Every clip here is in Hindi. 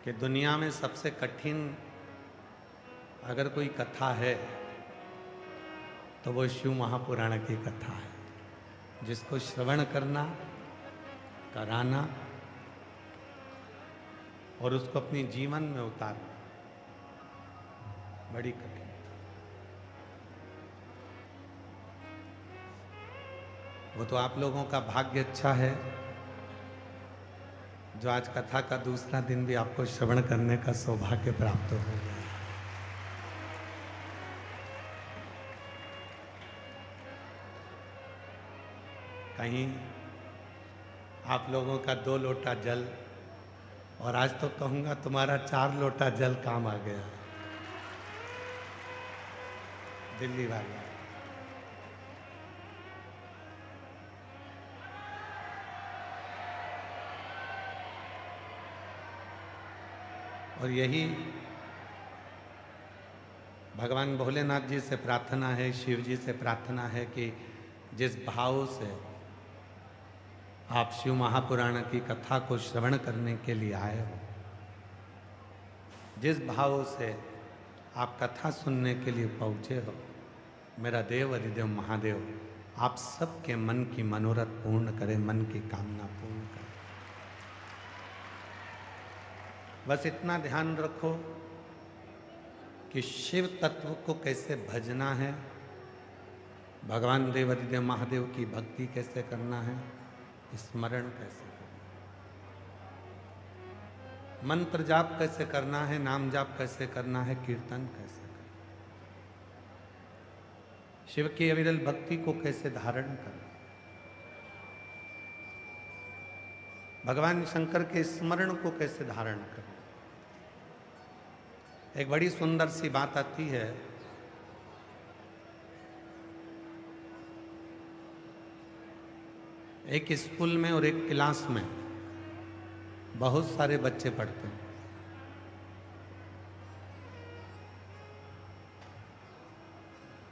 कि दुनिया में सबसे कठिन अगर कोई कथा है तो वो शिव महापुराण की कथा है, जिसको श्रवण करना, कराना और उसको अपनी जीवन में उतारना बड़ी कठिन। वो तो आप लोगों का भाग्य अच्छा है जो आज कथा का दूसरा दिन भी आपको श्रवण करने का सौभाग्य प्राप्त हो गया। कहीं आप लोगों का 2 लोटा जल और आज तो कहूंगा तुम्हारा 4 लोटा जल काम आ गया। दिल्ली वाले और यही भगवान भोलेनाथ जी से प्रार्थना है, शिव जी से प्रार्थना है कि जिस भाव से आप शिव महापुराण की कथा को श्रवण करने के लिए आए हो, जिस भाव से आप कथा सुनने के लिए पहुंचे हो, मेरा देव अधिदेव महादेव आप सबके मन की मनोरथ पूर्ण करे, मन की कामना पूर्ण करे। बस इतना ध्यान रखो कि शिव तत्व को कैसे भजना है, भगवान देव अधिदेव महादेव की भक्ति कैसे करना है, स्मरण कैसे करना है, मंत्र जाप कैसे करना है, नाम जाप कैसे करना है, कीर्तन कैसे करना है, शिव की अविरल भक्ति को कैसे धारण करना, भगवान शंकर के स्मरण को कैसे धारण करना। एक बड़ी सुंदर सी बात आती है, एक स्कूल में और एक क्लास में बहुत सारे बच्चे पढ़ते हैं।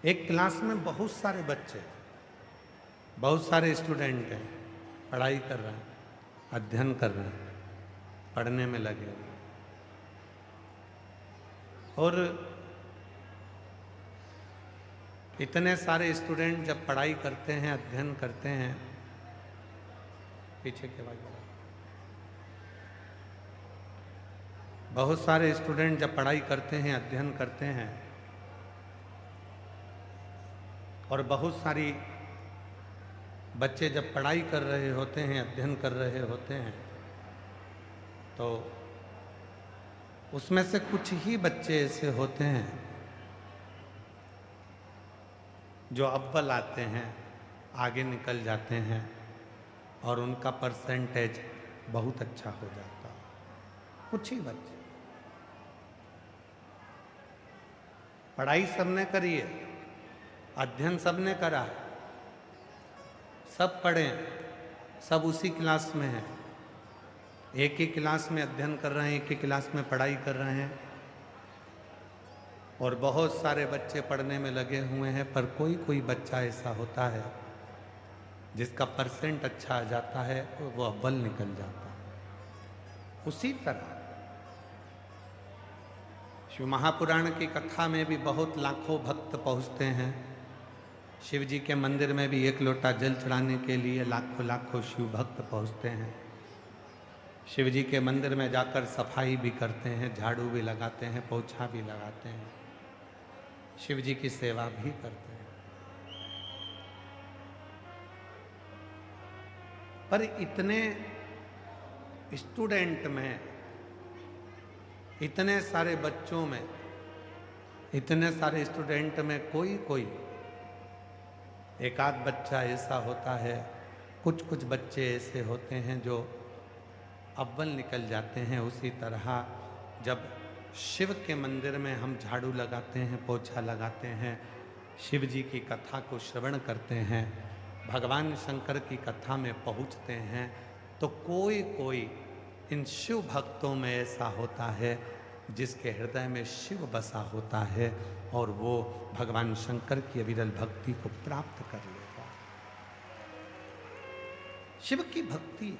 एक क्लास में बहुत सारे बच्चे, बहुत सारे स्टूडेंट हैं, पढ़ाई कर रहे हैं, अध्ययन कर रहे हैं, पढ़ने में लगे हुए। और इतने सारे स्टूडेंट जब पढ़ाई करते हैं, अध्ययन करते हैं, पीछे के बाजू बहुत सारे स्टूडेंट जब पढ़ाई करते हैं, अध्ययन करते हैं और बहुत सारी बच्चे जब पढ़ाई कर रहे होते हैं, अध्ययन कर रहे होते हैं, तो उसमें से कुछ ही बच्चे ऐसे होते हैं जो अव्वल आते हैं, आगे निकल जाते हैं और उनका परसेंटेज बहुत अच्छा हो जाता है। कुछ ही बच्चे। पढ़ाई सबने करी है, अध्ययन सबने करा, सब पढ़े, सब उसी क्लास में हैं, एक ही क्लास में अध्ययन कर रहे हैं, एक ही क्लास में पढ़ाई कर रहे हैं और बहुत सारे बच्चे पढ़ने में लगे हुए हैं, पर कोई कोई बच्चा ऐसा होता है जिसका परसेंट अच्छा आ जाता है, वो अव्वल निकल जाता है। उसी तरह शिव महापुराण की कथा में भी बहुत लाखों भक्त पहुंचते हैं। शिव जी के मंदिर में भी 1 लोटा जल चढ़ाने के लिए लाखों लाखों शिव भक्त पहुंचते हैं। शिव जी के मंदिर में जाकर सफाई भी करते हैं, झाड़ू भी लगाते हैं, पोछा भी लगाते हैं, शिव जी की सेवा भी करते हैं। पर इतने स्टूडेंट में, इतने सारे बच्चों में, इतने सारे स्टूडेंट में कोई कोई एक आध बच्चा ऐसा होता है, कुछ कुछ बच्चे ऐसे होते हैं जो अव्वल निकल जाते हैं। उसी तरह जब शिव के मंदिर में हम झाड़ू लगाते हैं, पोछा लगाते हैं, शिव जी की कथा को श्रवण करते हैं, भगवान शंकर की कथा में पहुंचते हैं, तो कोई कोई इन शिव भक्तों में ऐसा होता है जिसके हृदय में शिव बसा होता है और वो भगवान शंकर की अविरल भक्ति को प्राप्त कर लेता है। शिव की भक्ति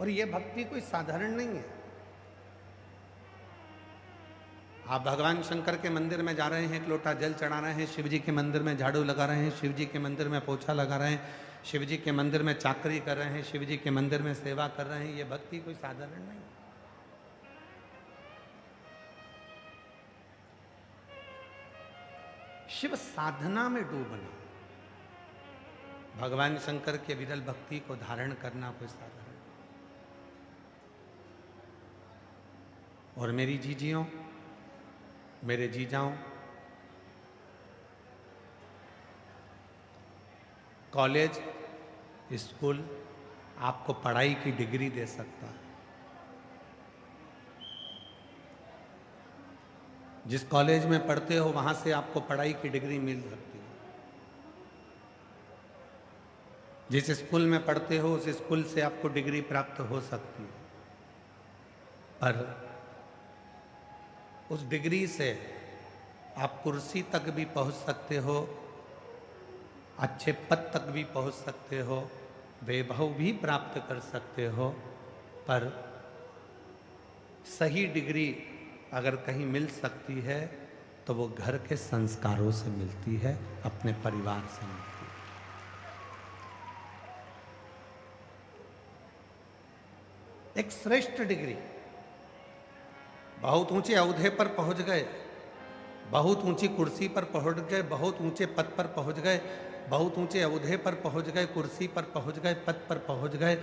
और ये भक्ति कोई साधारण नहीं है। आप भगवान शंकर के मंदिर में जा रहे हैं, एक लोटा जल चढ़ा रहे हैं, शिव जी के मंदिर में झाड़ू लगा रहे हैं, शिव जी के मंदिर में पोछा लगा रहे हैं, शिव जी के मंदिर में चाकरी कर रहे हैं, शिव जी के मंदिर में सेवा कर रहे हैं, ये भक्ति कोई साधारण नहीं। शिव साधना में डूबना, भगवान शंकर के विरल भक्ति को धारण करना कोई साधारण। और मेरी जीजियों, मेरे जीजाओं, कॉलेज, स्कूल आपको पढ़ाई की डिग्री दे सकता है। जिस कॉलेज में पढ़ते हो वहां से आपको पढ़ाई की डिग्री मिल सकती है। जिस स्कूल में पढ़ते हो उस स्कूल से आपको डिग्री प्राप्त हो सकती है, पर उस डिग्री से आप कुर्सी तक भी पहुंच सकते हो, अच्छे पद तक भी पहुंच सकते हो, वैभव भी प्राप्त कर सकते हो, पर सही डिग्री अगर कहीं मिल सकती है तो वो घर के संस्कारों से मिलती है, अपने परिवार से मिलती है। एक श्रेष्ठ डिग्री, बहुत ऊंचे ओहदे पर पहुंच गए, बहुत ऊंची कुर्सी पर पहुंच गए, बहुत ऊंचे पद पर पहुंच गए, बहुत ऊंचे ओहदे पर पहुंच गए, कुर्सी पर पहुंच गए, पद पर पहुंच गए,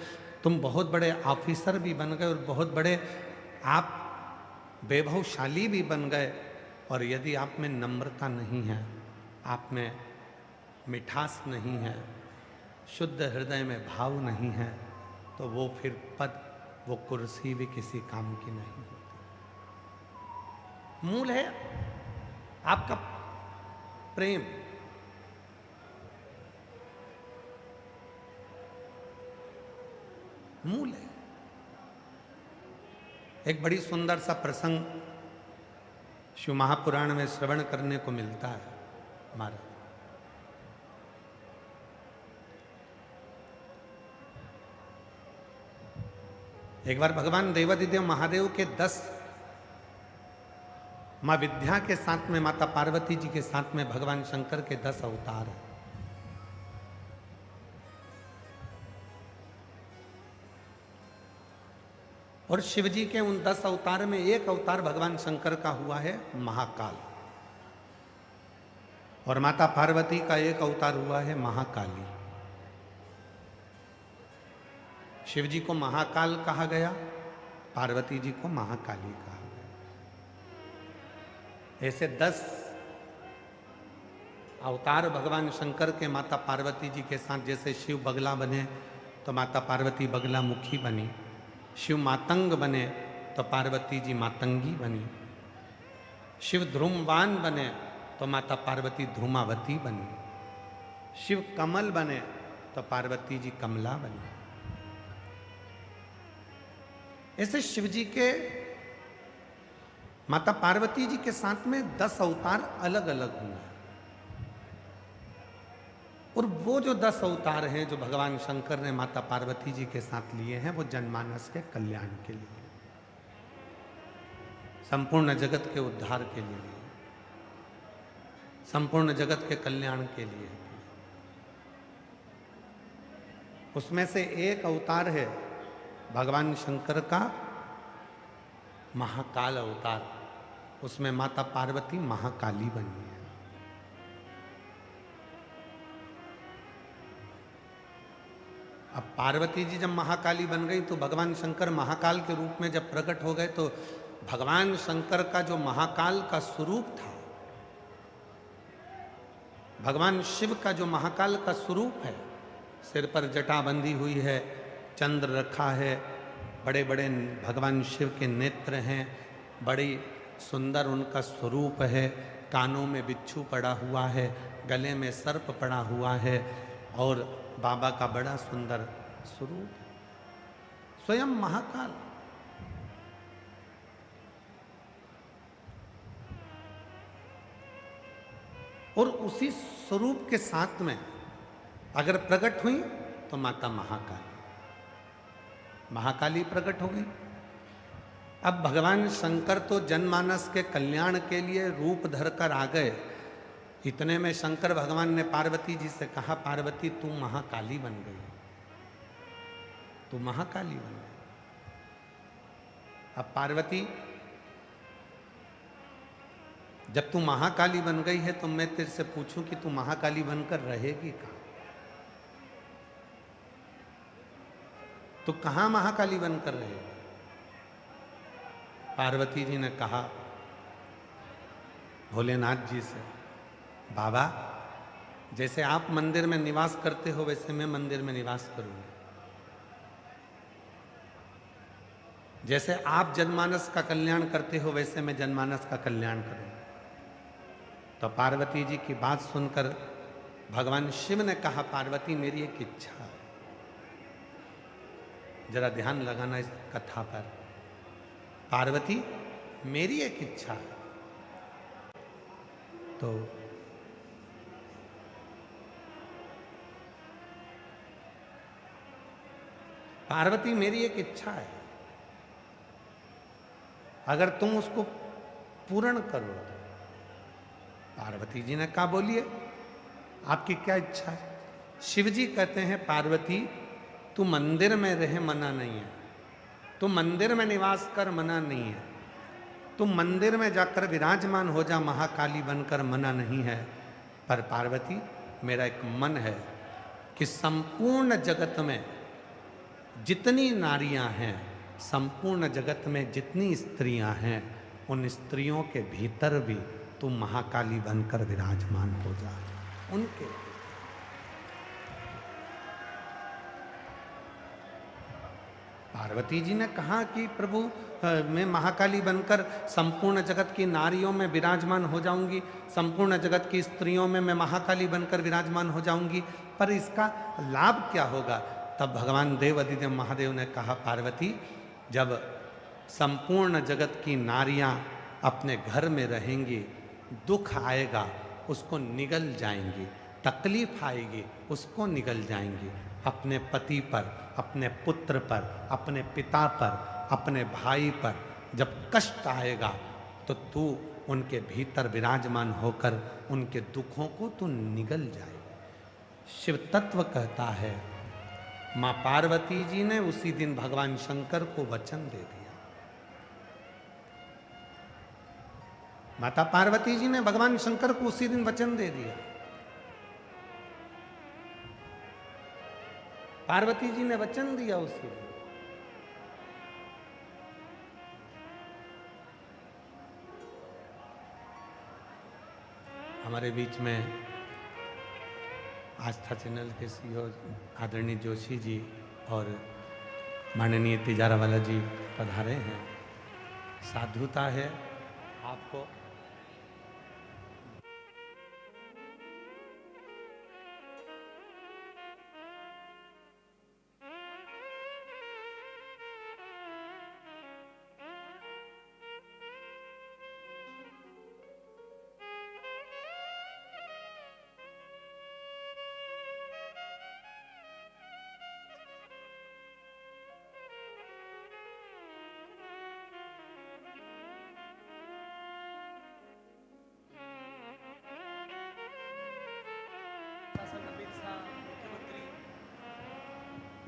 तुम बहुत बड़े ऑफिसर भी बन गए और बहुत बड़े आप वैभवशाली भी बन गए, और यदि आप में नम्रता नहीं है, आप में मिठास नहीं है, शुद्ध हृदय में भाव नहीं है, तो वो फिर पद, वो कुर्सी भी किसी काम की नहीं होती। मूल है आपका प्रेम। मूल है। एक बड़ी सुंदर सा प्रसंग शिव महापुराण में श्रवण करने को मिलता है हमारे। एक बार भगवान देवादिदेव महादेव के 10 माँ विद्या के साथ में, माता पार्वती जी के साथ में भगवान शंकर के 10 अवतार हैं। और शिव जी के उन 10 अवतार में एक अवतार भगवान शंकर का हुआ है महाकाल, और माता पार्वती का एक अवतार हुआ है महाकाली। शिव जी को महाकाल कहा गया, पार्वती जी को महाकाली कहा गया। ऐसे 10 अवतार भगवान शंकर के माता पार्वती जी के साथ। जैसे शिव बगला बने तो माता पार्वती बगला मुखी बनी, शिव मातंग बने तो पार्वती जी मातंगी बनी, शिव ध्रुमवान बने तो माता पार्वती ध्रुमावती बनी, शिव कमल बने तो पार्वती जी कमला बनी। ऐसे शिव जी के माता पार्वती जी के साथ में 10 अवतार अलग अलग हुए। और वो जो 10 अवतार हैं जो भगवान शंकर ने माता पार्वती जी के साथ लिए हैं, वो जनमानस के कल्याण के लिए, संपूर्ण जगत के उद्धार के लिए, संपूर्ण जगत के कल्याण के लिए। उसमें से एक अवतार है भगवान शंकर का महाकाल अवतार। उसमें माता पार्वती महाकाली बनी है। अब पार्वती जी जब महाकाली बन गई तो भगवान शंकर महाकाल के रूप में जब प्रकट हो गए, तो भगवान शंकर का जो महाकाल का स्वरूप था, भगवान शिव का जो महाकाल का स्वरूप है, सिर पर जटा बंधी हुई है, चंद्र रखा है, बड़े बड़े भगवान शिव के नेत्र हैं, बड़ी सुंदर उनका स्वरूप है, कानों में बिच्छू पड़ा हुआ है, गले में सर्प पड़ा हुआ है, और बाबा का बड़ा सुंदर स्वरूप, स्वयं महाकाल। और उसी स्वरूप के साथ में अगर प्रकट हुई तो माता महाकाल। महाकाली प्रकट हो गई। अब भगवान शंकर तो जनमानस के कल्याण के लिए रूप धरकर आ गए। इतने में शंकर भगवान ने पार्वती जी से कहा, पार्वती तू महाकाली बन गई, तू महाकाली बन गई। अब पार्वती जब तू महाकाली बन गई है तो मैं तेरे से पूछूं कि तू महाकाली बनकर रहेगी कहां? तो कहां महाकाली बनकर रहेगी? पार्वती जी ने कहा भोलेनाथ जी से, बाबा जैसे आप मंदिर में निवास करते हो वैसे मैं मंदिर में निवास करूंगी। जैसे आप जनमानस का कल्याण करते हो वैसे मैं जनमानस का कल्याण करूंगा। तो पार्वती जी की बात सुनकर भगवान शिव ने कहा, पार्वती मेरी एक इच्छा है, जरा ध्यान लगाना इस कथा पर। पार्वती मेरी एक इच्छा है। तो पार्वती मेरी एक इच्छा है, अगर तुम उसको पूर्ण करो। पार्वती जी ने कहा बोलिए आपकी क्या इच्छा है? शिव जी कहते हैं, पार्वती तू मंदिर में रहे मना नहीं है, तू मंदिर में निवास कर मना नहीं है, तू मंदिर में जाकर विराजमान हो जा महाकाली बनकर मना नहीं है। पर पार्वती मेरा एक मन है कि संपूर्ण जगत में जितनी नारियां हैं, संपूर्ण जगत में जितनी स्त्रियां हैं, उन स्त्रियों के भीतर भी तू महाकाली बनकर विराजमान हो जा। उनके पार्वती जी ने कहा कि प्रभु मैं महाकाली बनकर संपूर्ण जगत की नारियों में विराजमान हो जाऊंगी, संपूर्ण जगत की स्त्रियों में मैं महाकाली बनकर विराजमान हो जाऊंगी, पर इसका लाभ क्या होगा? तब भगवान देव अधिदेव महादेव ने कहा, पार्वती जब संपूर्ण जगत की नारियां अपने घर में रहेंगी, दुख आएगा उसको निगल जाएंगी, तकलीफ आएगी उसको निगल जाएंगी। अपने पति पर, अपने पुत्र पर, अपने पिता पर, अपने भाई पर जब कष्ट आएगा तो तू उनके भीतर विराजमान होकर उनके दुखों को तू निगल जाएगा। शिव तत्व कहता है मां पार्वती जी ने उसी दिन भगवान शंकर को वचन दे दिया। माता पार्वती जी ने भगवान शंकर को उसी दिन वचन दे दिया। पार्वती जी ने वचन दिया उसी दिन। हमारे बीच में आस्था चैनल के सीईओ आदरणीय जोशी जी और माननीय तिजारावाला जी पधारे हैं। साधुता है आपको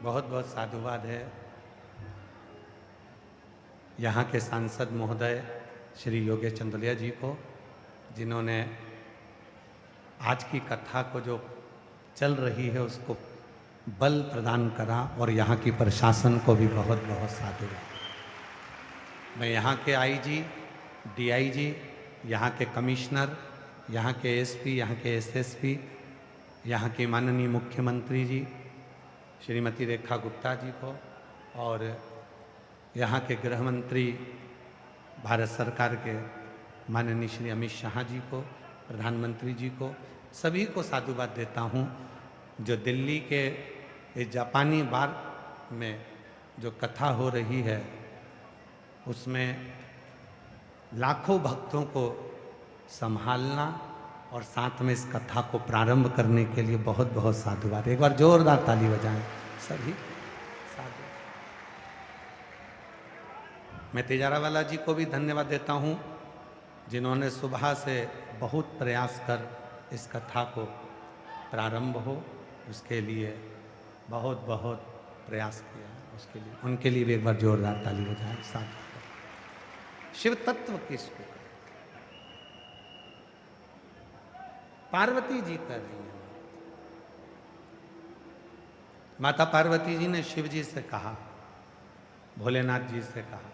बहुत बहुत साधुवाद है। यहाँ के सांसद महोदय श्री योगेश चंदोलिया जी को, जिन्होंने आज की कथा को जो चल रही है उसको बल प्रदान करा, और यहाँ की प्रशासन को भी बहुत बहुत साधुवाद। मैं यहाँ के आईजी, डीआईजी, यहाँ के कमिश्नर, यहाँ के एसपी, यहाँ के एसएसपी, यहाँ की माननीय मुख्यमंत्री जी श्रीमती रेखा गुप्ता जी को, और यहाँ के गृह मंत्री भारत सरकार के माननीय श्री अमित शाह जी को, प्रधानमंत्री जी को, सभी को साधुवाद देता हूँ। जो दिल्ली के इस जापानी बार में जो कथा हो रही है उसमें लाखों भक्तों को संभालना और साथ में इस कथा को प्रारंभ करने के लिए बहुत बहुत साधुवाद। एक बार जोरदार ताली बजाएं सभी साधु। मैं तेजारावाला जी को भी धन्यवाद देता हूँ, जिन्होंने सुबह से बहुत प्रयास कर इस कथा को प्रारंभ हो, उसके लिए बहुत बहुत प्रयास किया। उसके लिए, उनके लिए भी एक बार जोरदार ताली बजाएं साथ। शिव तत्व किसको? पार्वती जी कर रही हैं। माता पार्वती जी ने शिव जी से कहा, भोलेनाथ जी से कहा,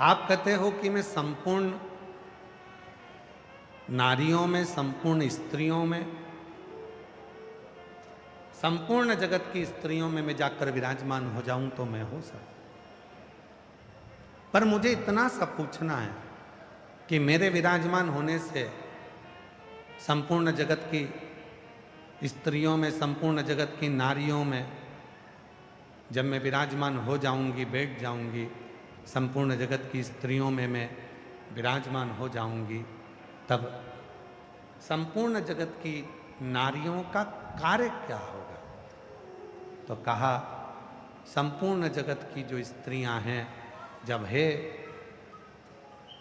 आप कहते हो कि मैं संपूर्ण नारियों में, संपूर्ण स्त्रियों में, संपूर्ण जगत की स्त्रियों में मैं जाकर विराजमान हो जाऊं तो मैं हो सकता, पर मुझे इतना सा पूछना है कि मेरे विराजमान होने से संपूर्ण जगत की स्त्रियों में, संपूर्ण जगत की नारियों में जब मैं विराजमान हो जाऊंगी, बैठ जाऊंगी, संपूर्ण जगत की स्त्रियों में मैं विराजमान हो जाऊंगी, तब संपूर्ण जगत की नारियों का कार्य क्या होगा? तो कहा, संपूर्ण जगत की जो स्त्रियां हैं, जब हे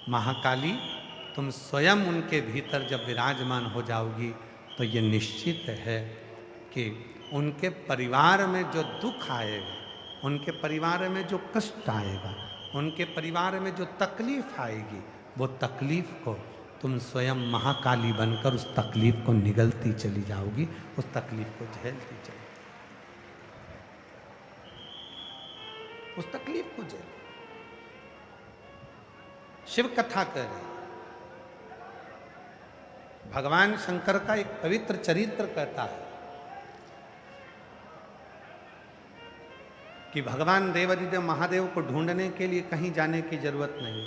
महाकाली तुम स्वयं उनके भीतर जब विराजमान हो जाओगी, तो ये निश्चित है कि उनके परिवार में जो दुख आएगा, उनके परिवार में जो कष्ट आएगा, उनके परिवार में जो तकलीफ आएगी, वो तकलीफ को तुम स्वयं महाकाली बनकर उस तकलीफ को निगलती चली जाओगी, उस तकलीफ को झेलती चली, उस तकलीफ को झेल। शिव कथा कर रहे, भगवान शंकर का एक पवित्र चरित्र कहता है कि भगवान देवादिदेव महादेव को ढूंढने के लिए कहीं जाने की जरूरत नहीं।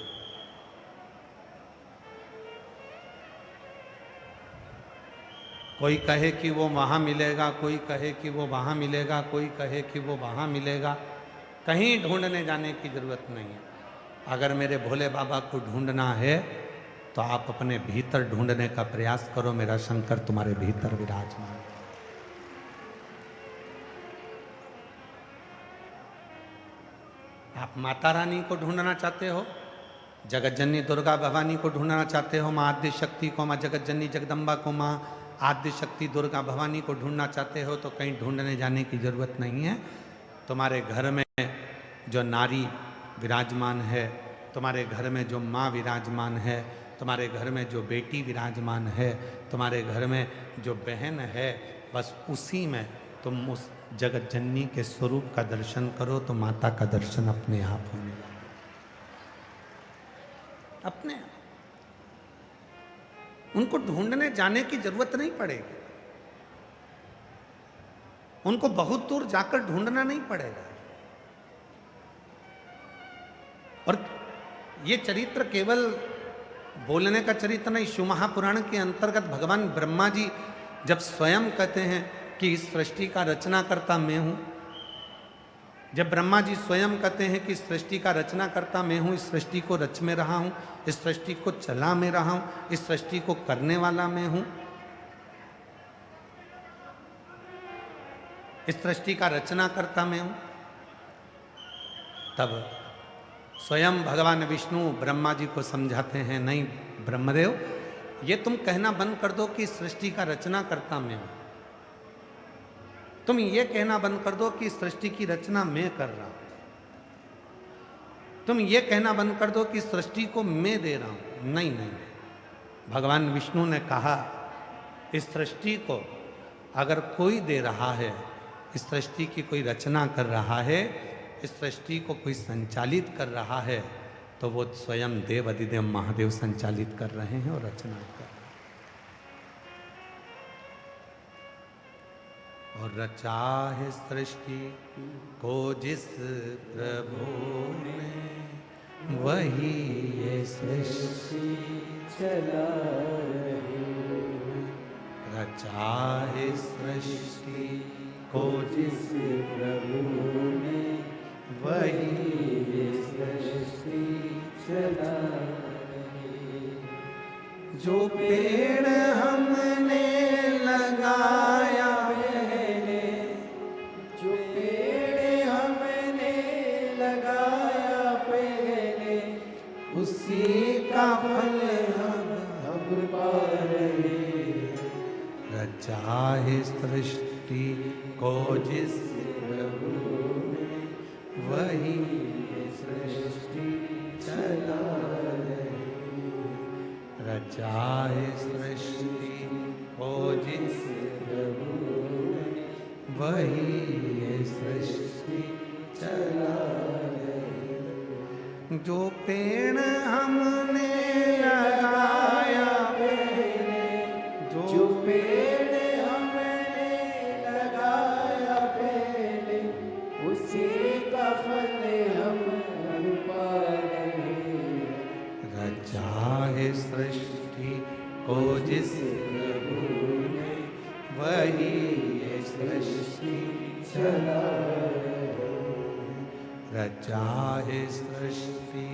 कोई कहे कि वो वहां मिलेगा, कोई कहे कि वो वहां मिलेगा, कोई कहे कि वो वहां मिलेगा, कहीं ढूंढने जाने की जरूरत नहीं है। अगर मेरे भोले बाबा को ढूंढना है तो आप अपने भीतर ढूंढने का प्रयास करो, मेरा शंकर तुम्हारे भीतर विराजमान। आप माता रानी को ढूंढना चाहते हो, जगत जननी दुर्गा भवानी को ढूंढना चाहते हो, माँ आद्य शक्ति को, माँ जगत जननी जगदम्बा को, माँ आद्य शक्ति दुर्गा भवानी को ढूंढना चाहते हो, तो कहीं ढूंढने जाने की जरूरत नहीं है। तुम्हारे घर में जो नारी विराजमान है, तुम्हारे घर में जो माँ विराजमान है, तुम्हारे घर में जो बेटी विराजमान है, तुम्हारे घर में जो बहन है, बस उसी में तुम उस जगत जननी के स्वरूप का दर्शन करो, तो माता का दर्शन अपने आप होने लगे, अपने आप। उनको ढूंढने जाने की जरूरत नहीं पड़ेगी, उनको बहुत दूर जाकर ढूंढना नहीं पड़ेगा। और ये चरित्र केवल बोलने का चरित्र नहीं, शिव महापुराण के अंतर्गत भगवान ब्रह्मा जी जब स्वयं कहते हैं कि इस सृष्टि का रचनाकर्ता मैं हूं, जब ब्रह्मा जी स्वयं कहते हैं कि इस सृष्टि का रचनाकर्ता मैं हूं, इस सृष्टि को रच में रहा हूं, इस सृष्टि को चला में रहा हूं, इस सृष्टि को करने वाला मैं हूं, इस सृष्टि का रचनाकर्ता मैं हूं, तब स्वयं भगवान विष्णु ब्रह्मा जी को समझाते हैं, नहीं ब्रह्मदेव, ये तुम कहना बंद कर दो कि सृष्टि का रचना करता मैं हूं, तुम ये कहना बंद कर दो कि सृष्टि की रचना मैं कर रहा हूं, तुम ये कहना बंद कर दो कि सृष्टि को मैं दे रहा हूं। नहीं नहीं, भगवान विष्णु ने कहा, इस सृष्टि को अगर कोई दे रहा है, इस सृष्टि की कोई रचना कर रहा है, इस सृष्टि को कोई संचालित कर रहा है, तो वो स्वयं देव अधिदेव महादेव संचालित कर रहे हैं और रचना कर रहे हैं। और रचा है सृष्टि को जिस प्रभु ने, वही ये सृष्टि चला रही। रचा है सृष्टि को जिस प्रभु ने, वही ये सृष्टि चला रही। जो पेड़ हमने लगाया पहले, जो पेड़ हमने लगाया पहले, कृपा रहे। रचा है सृष्टि को जिस प्रभु ने वही सृष्टि चला रहे। रचा है सृष्टि को जिस प्रभु ने वही ये सृष्टि चला रहे। जो पेड़ हमने लगाया जो पेड़ हमने लगाया पहले, उसी का फल हम पा रहे। रचा है सृष्टि को जिस प्रभु ने वही ये सृष्टि चला रहे। रचा है सृष्टि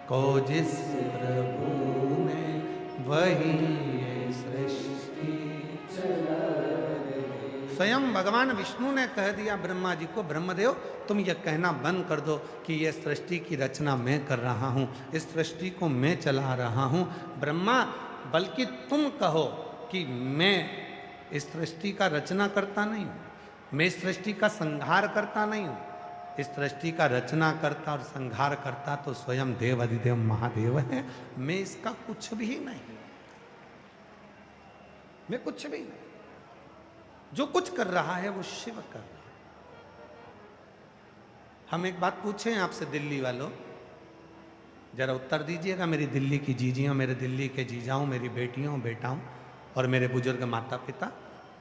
को जिस प्रभु ने वही ये सृष्टि चला रहे। स्वयं भगवान विष्णु ने कह दिया ब्रह्मा जी को, ब्रह्मदेव तुम यह कहना बंद कर दो कि यह सृष्टि की रचना मैं कर रहा हूँ, इस सृष्टि को मैं चला रहा हूँ। ब्रह्मा, बल्कि तुम कहो कि मैं इस सृष्टि का रचना करता नहीं हूँ, मैं इस सृष्टि का संहार करता नहीं हूँ। इस सृष्टि का रचना करता और संहार करता तो स्वयं देव अधिदेव महादेव है। मैं इसका कुछ भी नहीं, मैं कुछ भी नहीं। जो कुछ कर रहा है वो शिव कर रहा है। हम एक बात पूछें आपसे दिल्ली वालों, जरा उत्तर दीजिएगा, मेरी दिल्ली की जीजियों, मेरे दिल्ली के जीजाओं, मेरी बेटियों बेटाओं और मेरे बुजुर्ग माता पिता,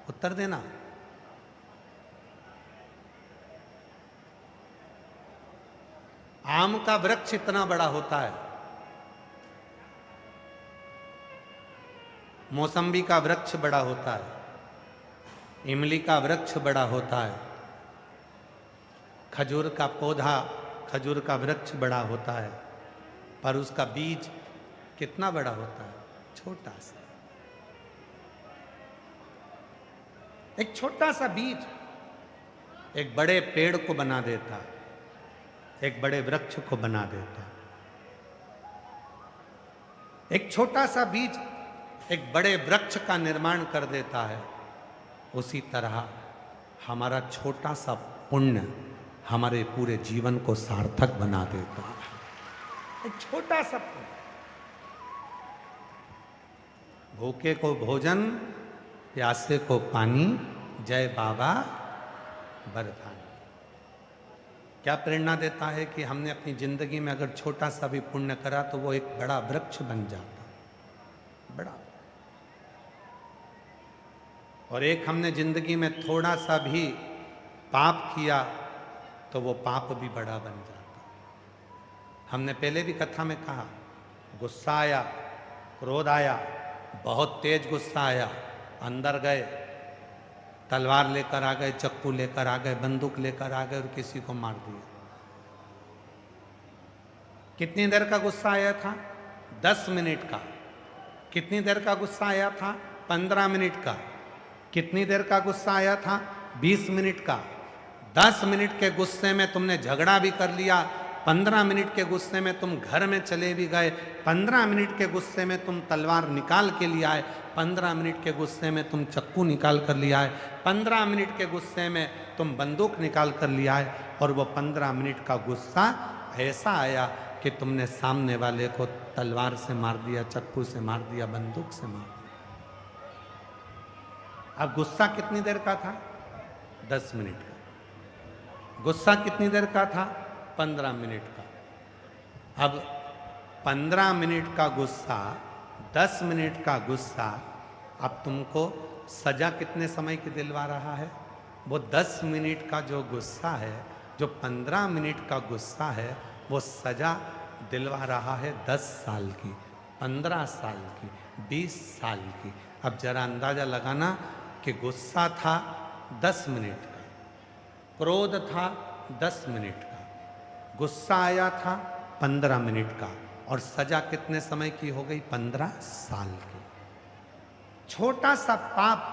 उत्तर देना। आम का वृक्ष इतना बड़ा होता है, मौसम्बी का वृक्ष बड़ा होता है, इमली का वृक्ष बड़ा होता है, खजूर का पौधा, खजूर का वृक्ष बड़ा होता है, पर उसका बीज कितना बड़ा होता है? छोटा सा। एक छोटा सा बीज एक बड़े पेड़ को बना देता है, एक बड़े वृक्ष को बना देता है। एक छोटा सा बीज एक बड़े वृक्ष का निर्माण कर देता है। उसी तरह हमारा छोटा सा पुण्य हमारे पूरे जीवन को सार्थक बना देता है। एक छोटा सा पुण्य, भूखे को भोजन, प्यासे को पानी, जय बाबा बरदानी। क्या प्रेरणा देता है कि हमने अपनी जिंदगी में अगर छोटा सा भी पुण्य करा तो वो एक बड़ा वृक्ष बन जाता, बड़ा। और एक हमने जिंदगी में थोड़ा सा भी पाप किया तो वो पाप भी बड़ा बन जाता। हमने पहले भी कथा में कहा, गुस्सा आया, क्रोध आया, बहुत तेज गुस्सा आया, अंदर गए, तलवार लेकर आ गए, चक्कू लेकर आ गए, बंदूक लेकर आ गए और किसी को मार दिया। कितनी देर का गुस्सा आया था? 10 मिनट का। कितनी देर का गुस्सा आया था? 15 मिनट का। कितनी देर का गुस्सा आया था? 20 मिनट का। 10 मिनट के गुस्से में तुमने झगड़ा भी कर लिया, 15 मिनट के गुस्से में तुम घर में चले भी गए, 15 मिनट के गुस्से में तुम तलवार निकाल के लिए आए, 15 मिनट के गुस्से में तुम चक्कू निकाल कर लिया है, 15 मिनट के गुस्से में तुम बंदूक निकाल कर लिया है। और वो 15 मिनट का गुस्सा ऐसा आया कि तुमने सामने वाले को तलवार से मार दिया, चक्कू से मार दिया, बंदूक से मार दिया। अब गुस्सा कितनी देर का था? 10 मिनट का। गुस्सा कितनी देर का था? 15 मिनट का। अब 15 मिनट का गुस्सा, 10 मिनट का गुस्सा अब तुमको सजा कितने समय की दिलवा रहा है? वो 10 मिनट का जो गुस्सा है, जो 15 मिनट का गुस्सा है, वो सजा दिलवा रहा है 10 साल की, 15 साल की, 20 साल की। अब जरा अंदाजा लगाना कि गुस्सा था 10 मिनट का, क्रोध था 10 मिनट का, गुस्सा आया था 15 मिनट का, और सजा कितने समय की हो गई? 15 साल की। छोटा सा पाप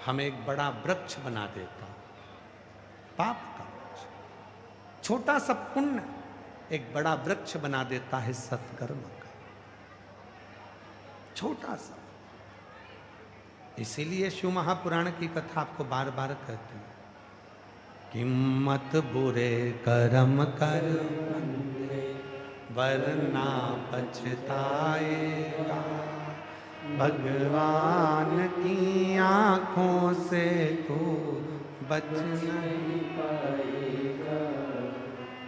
हमें एक बड़ा वृक्ष बना देता, पाप का वृक्ष। छोटा सा पुण्य एक बड़ा वृक्ष बना देता है सत्कर्म का। छोटा सा। इसीलिए शिव महापुराण की कथा आपको बार बार कहती है कि मत बुरे कर्म कर वरना पछताएगा, भगवान की आंखों से तू बच नहीं पाएगा,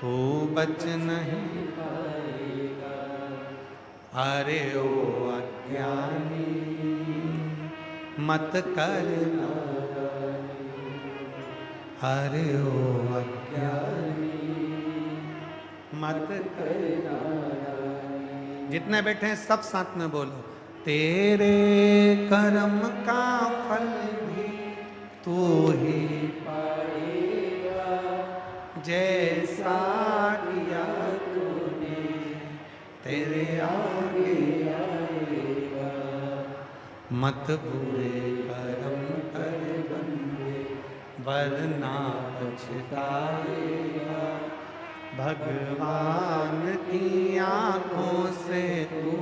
तू बच नहीं पाएगा। अरे ओ अज्ञानी मत करना, अरे ओ अज्ञानी मत करना। जितने बैठे हैं सब साथ में बोलो, तेरे कर्म का फल भी तू ही पाएगा, जैसा किया तूने तेरे आगे आएगा। मत बुरे कर्म कर बंदे वरना पछताएगा, भगवान की आंखों से तू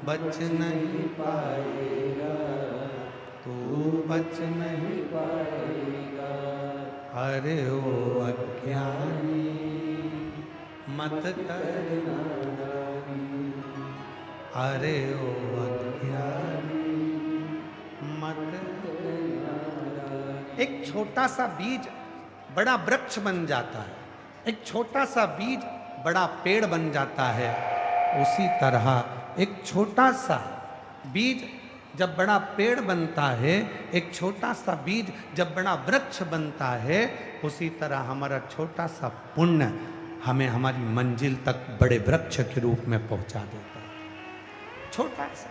बच नहीं पाएगा, तू बच नहीं पाएगा। अरे ओ अज्ञानी मत करना, अरे ओ अज्ञानी मत करना। एक छोटा सा बीज बड़ा वृक्ष बन जाता है, एक छोटा सा बीज बड़ा पेड़ बन जाता है। उसी तरह एक छोटा सा बीज जब बड़ा पेड़ बनता है, एक छोटा सा बीज जब बड़ा वृक्ष बनता है, उसी तरह हमारा छोटा सा पुण्य हमें हमारी मंजिल तक बड़े वृक्ष के रूप में पहुंचा देता है। छोटा सा,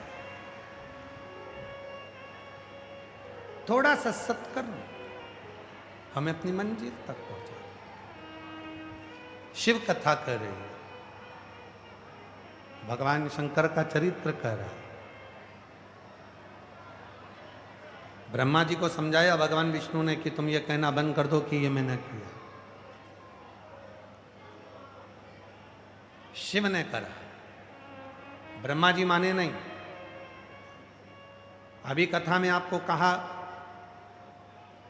थोड़ा सा सत्कर्म हमें अपनी मंजिल तक पहुंचा। शिव कथा कर रही है, भगवान शंकर का चरित्र कर रहा है। ब्रह्मा जी को समझाया भगवान विष्णु ने कि तुम ये कहना बंद कर दो कि ये मैंने किया। शिव ने करा, ब्रह्मा जी माने नहीं। अभी कथा में आपको कहा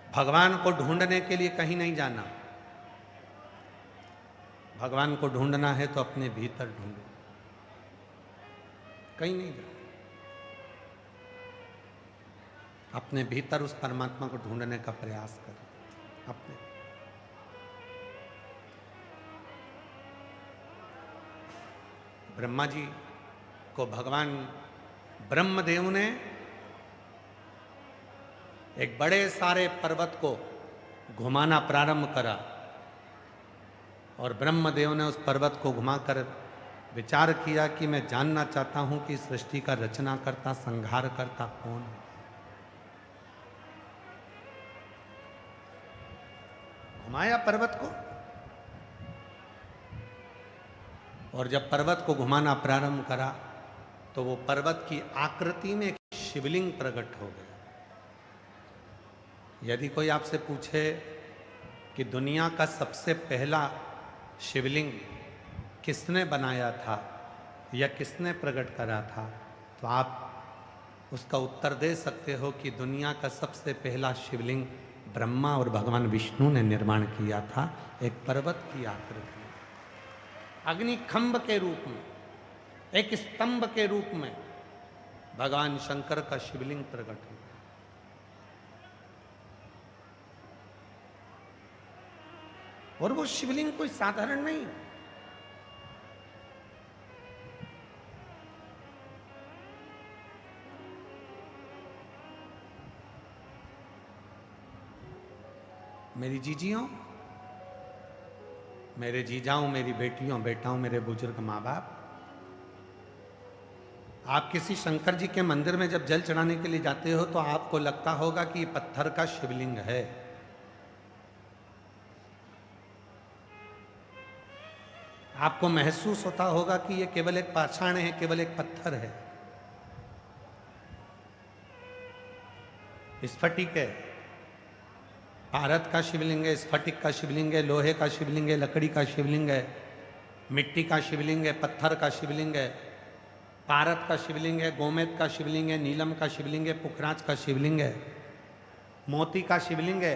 भगवान को ढूंढने के लिए कहीं नहीं जाना, भगवान को ढूंढना है तो अपने भीतर ढूंढो, कहीं नहीं जाना। अपने भीतर उस परमात्मा को ढूंढने का प्रयास करो। अपने ब्रह्मा जी को भगवान ब्रह्मदेव ने एक बड़े सारे पर्वत को घुमाना प्रारंभ करा और ब्रह्मदेव ने उस पर्वत को घुमाकर विचार किया कि मैं जानना चाहता हूं कि सृष्टि का रचना करता, संहार करता कौन है। घुमाया पर्वत को, और जब पर्वत को घुमाना प्रारंभ करा तो वो पर्वत की आकृति में एक शिवलिंग प्रकट हो गया। यदि कोई आपसे पूछे कि दुनिया का सबसे पहला शिवलिंग किसने बनाया था या किसने प्रकट करा था, तो आप उसका उत्तर दे सकते हो कि दुनिया का सबसे पहला शिवलिंग ब्रह्मा और भगवान विष्णु ने निर्माण किया था, एक पर्वत की आकृति, अग्निखंभ के रूप में, एक स्तंभ के रूप में भगवान शंकर का शिवलिंग प्रकट हुआ। और वो शिवलिंग कोई साधारण नहीं, मेरी जीजियों, मेरे जीजाओं, मेरी बेटियों, बेटाओं, मेरे बुजुर्ग माँ बाप, आप किसी शंकर जी के मंदिर में जब जल चढ़ाने के लिए जाते हो तो आपको लगता होगा कि ये पत्थर का शिवलिंग है। आपको महसूस होता होगा कि ये केवल एक पाषाण है, केवल एक पत्थर है। स्फटिक है, भारत का शिवलिंग है, स्फटिक का शिवलिंग है, लोहे का शिवलिंग है, लकड़ी का शिवलिंग है, मिट्टी का शिवलिंग है, पत्थर का शिवलिंग है। पारद का शिवलिंग है, गोमेद का शिवलिंग है, नीलम का शिवलिंग है, पुखराज का शिवलिंग है, मोती का शिवलिंग है।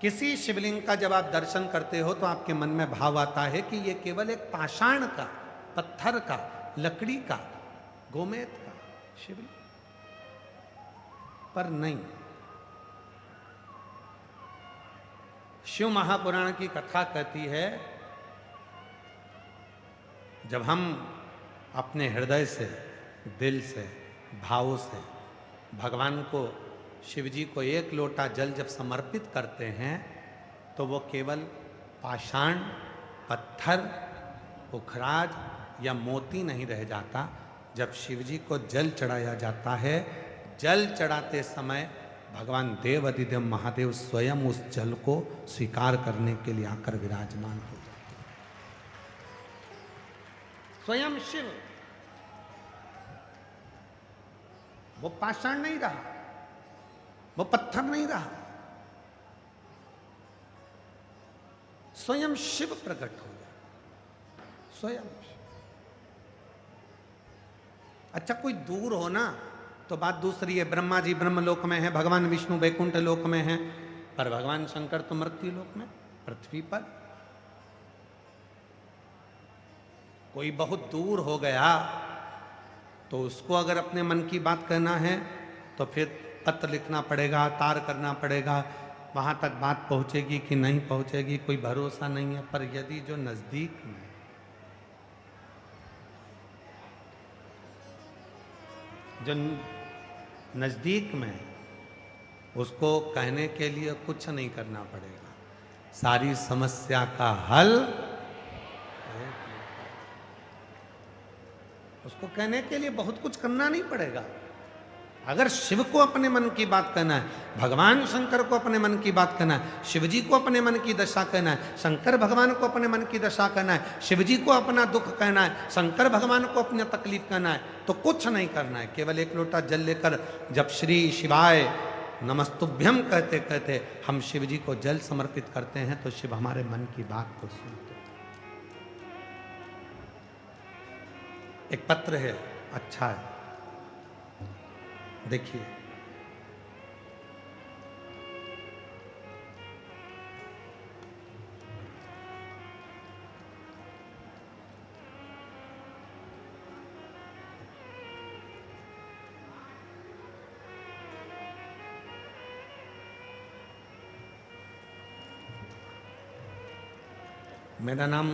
किसी शिवलिंग का जब आप दर्शन करते हो तो आपके मन में भाव आता है कि ये केवल एक पाषाण का, पत्थर का, लकड़ी का, गोमेद का शिवलिंग, पर नहीं। शिव महापुराण की कथा कहती है, जब हम अपने हृदय से, दिल से, भाव से भगवान को, शिव जी को एक लोटा जल जब समर्पित करते हैं तो वो केवल पाषाण, पत्थर, पुखराज या मोती नहीं रह जाता। जब शिव जी को जल चढ़ाया जाता है, जल चढ़ाते समय भगवान देव अधिदेव महादेव स्वयं उस जल को स्वीकार करने के लिए आकर विराजमान हो जाते हैं। स्वयं शिव, वो पाषाण नहीं रहा, वो पत्थर नहीं रहा, स्वयं शिव प्रकट हो गया, स्वयं। अच्छा, कोई दूर हो ना तो बात दूसरी है, ब्रह्मा जी ब्रह्मलोक में है, भगवान विष्णु वैकुंठ लोक में है, पर भगवान शंकर तो मृत्यु लोक में, पृथ्वी पर। कोई बहुत दूर हो गया तो उसको अगर अपने मन की बात कहना है तो फिर पत्र लिखना पड़ेगा, तार करना पड़ेगा, वहां तक बात पहुंचेगी कि नहीं पहुंचेगी कोई भरोसा नहीं है। पर यदि जो नजदीक में, जो नजदीक में, उसको कहने के लिए कुछ नहीं करना पड़ेगा, सारी समस्या का हल उसको कहने के लिए बहुत कुछ करना नहीं पड़ेगा। अगर शिव को अपने मन की बात कहना है, भगवान शंकर को अपने मन की बात कहना है, शिव जी को अपने मन की दशा कहना है, शंकर भगवान को अपने मन की दशा कहना है, शिव जी को अपना दुख कहना है, शंकर भगवान को अपनी तकलीफ कहना है, तो कुछ नहीं करना है। केवल एक लोटा जल लेकर जब श्री शिवाय नमस्तुभ्यम कहते कहते हम शिव जी को जल समर्पित करते हैं तो शिव हमारे मन की बात को सुनते। एक पत्र है, अच्छा है, देखिए। मेरा नाम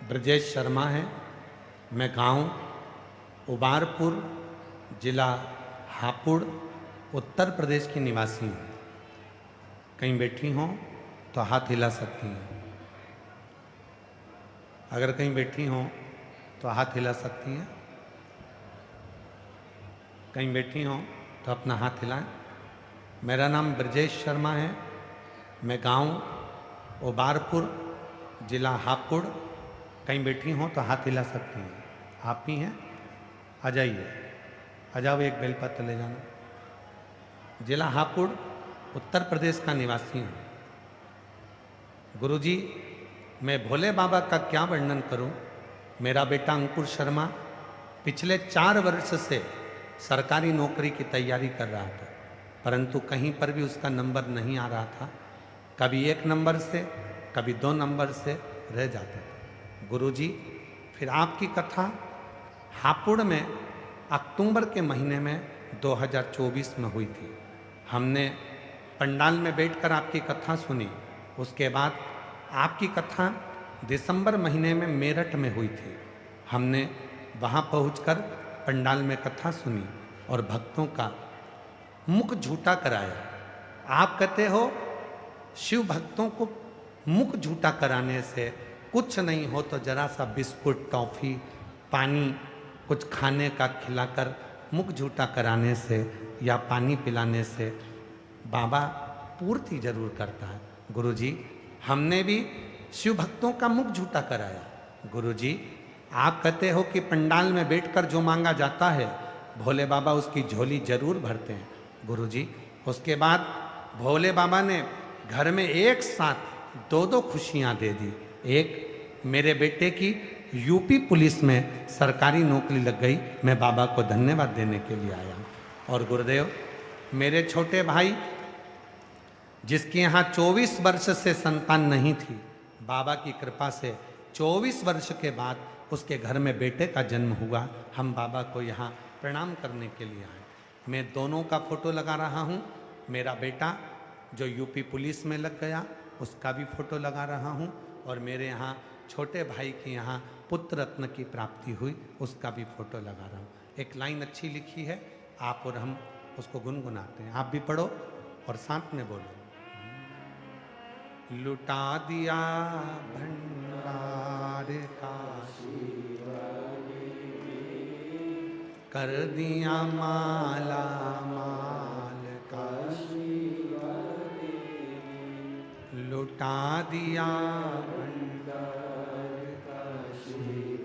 ब्रजेश शर्मा है। मैं गांव उबारपुर, जिला हापुड़, उत्तर प्रदेश की निवासी हूँ। कहीं बैठी हों तो हाथ हिला सकती हैं। अगर कहीं बैठी हों तो हाथ हिला सकती हैं। कहीं बैठी हों तो अपना हाथ हिलाएं। मेरा नाम ब्रजेश शर्मा है। मैं गांव उबारपुर, जिला हापुड़, कहीं बैठी हों तो हाथ हिला सकती हैं। आप ही हैं? आ जाइए, आ जाओ, एक बेलपत्र ले जाना। जिला हापुड़, उत्तर प्रदेश का निवासी हूँ। गुरुजी, मैं भोले बाबा का क्या वर्णन करूं। मेरा बेटा अंकुर शर्मा पिछले 4 वर्ष से सरकारी नौकरी की तैयारी कर रहा था, परंतु कहीं पर भी उसका नंबर नहीं आ रहा था। कभी 1 नंबर से, कभी 2 नंबर से रह जाता था। गुरुजी, फिर आपकी कथा हापुड़ में अक्टूबर के महीने में 2024 में हुई थी। हमने पंडाल में बैठकर आपकी कथा सुनी। उसके बाद आपकी कथा दिसंबर महीने में मेरठ में हुई थी। हमने वहाँ पहुंचकर पंडाल में कथा सुनी और भक्तों का मुख झूठा कराया। आप कहते हो शिव भक्तों को मुख झूठा कराने से कुछ नहीं हो तो जरा सा बिस्कुट, टॉफी, पानी, कुछ खाने का खिलाकर मुख झूठा कराने से या पानी पिलाने से बाबा पूर्ति जरूर करता है। गुरुजी, हमने भी शिव भक्तों का मुख झूठा कराया। गुरुजी, आप कहते हो कि पंडाल में बैठकर जो मांगा जाता है भोले बाबा उसकी झोली जरूर भरते हैं। गुरुजी, उसके बाद भोले बाबा ने घर में एक साथ 2-2 खुशियां दे दी। एक मेरे बेटे की यूपी पुलिस में सरकारी नौकरी लग गई। मैं बाबा को धन्यवाद देने के लिए आया हूँ। और गुरुदेव, मेरे छोटे भाई जिसके यहाँ 24 वर्ष से संतान नहीं थी, बाबा की कृपा से 24 वर्ष के बाद उसके घर में बेटे का जन्म हुआ। हम बाबा को यहाँ प्रणाम करने के लिए आए। मैं दोनों का फोटो लगा रहा हूँ। मेरा बेटा जो यूपी पुलिस में लग गया, उसका भी फोटो लगा रहा हूँ। और मेरे यहाँ छोटे भाई के यहाँ पुत्र रत्न की प्राप्ति हुई, उसका भी फोटो लगा रहा हूँ। एक लाइन अच्छी लिखी है, आप और हम उसको गुनगुनाते हैं। आप भी पढ़ो और साथ में बोलो। लुटा दिया भंडार काशी, कर दिया माला माल काशी, लुटा दिया भंडार काशी,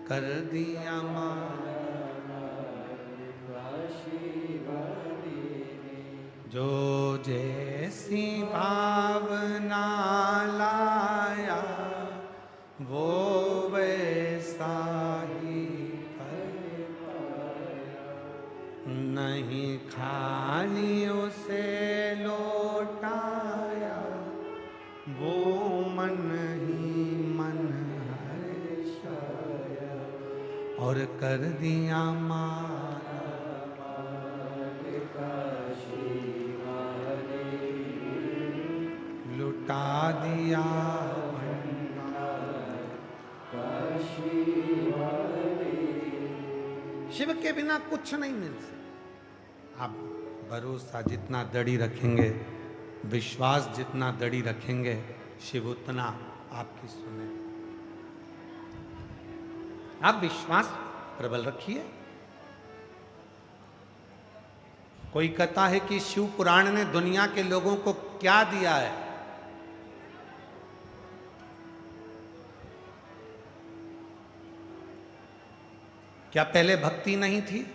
कर दिया माला जो जैसी भावना लाया वो वैसा ही फल पाया, नहीं खाली उसे लौटाया वो मन ही मन हर्षाया, और कर दिया माला लुटा दिया शिव के बिना कुछ नहीं मिल सकता। आप भरोसा जितना दड़ी रखेंगे, विश्वास जितना दड़ी रखेंगे, शिव उतना आपकी सुने। आप विश्वास प्रबल रखिए। कोई कहता है कि शिव पुराण ने दुनिया के लोगों को क्या दिया है? क्या पहले भक्ति नहीं थी?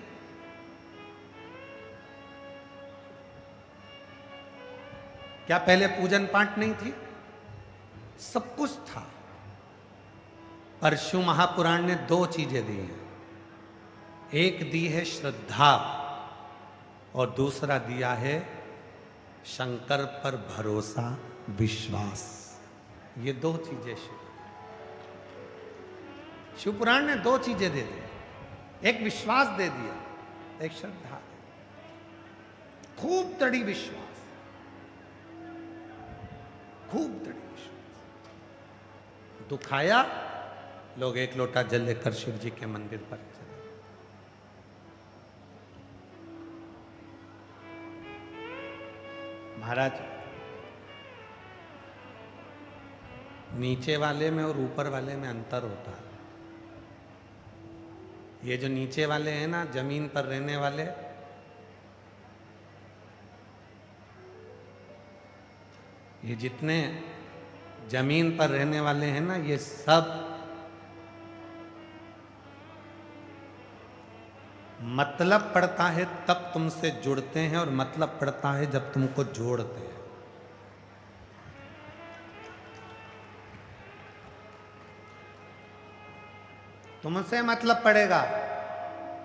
क्या पहले पूजन पाठ नहीं थी? सब कुछ था। पर शिव महापुराण ने दो चीजें दी हैं। एक दी है श्रद्धा और दूसरा दिया है शंकर पर भरोसा, विश्वास। ये दो चीजें शिव पुराण ने दो चीजें दे दी। एक विश्वास दे दिया, एक श्रद्धा, खूब दृढ़ विश्वास, खूब दृढ़ विश्वास। दुखाया, लोग एक लोटा जल लेकर शिव जी के मंदिर पर चले। महाराज, नीचे वाले में और ऊपर वाले में अंतर होता है। ये जो नीचे वाले हैं ना, जमीन पर रहने वाले, ये जितने जमीन पर रहने वाले हैं ना, ये सब मतलब पड़ता है तब तुमसे जुड़ते हैं और मतलब पड़ता है जब तुमको जोड़ते हैं। तुमसे मतलब पड़ेगा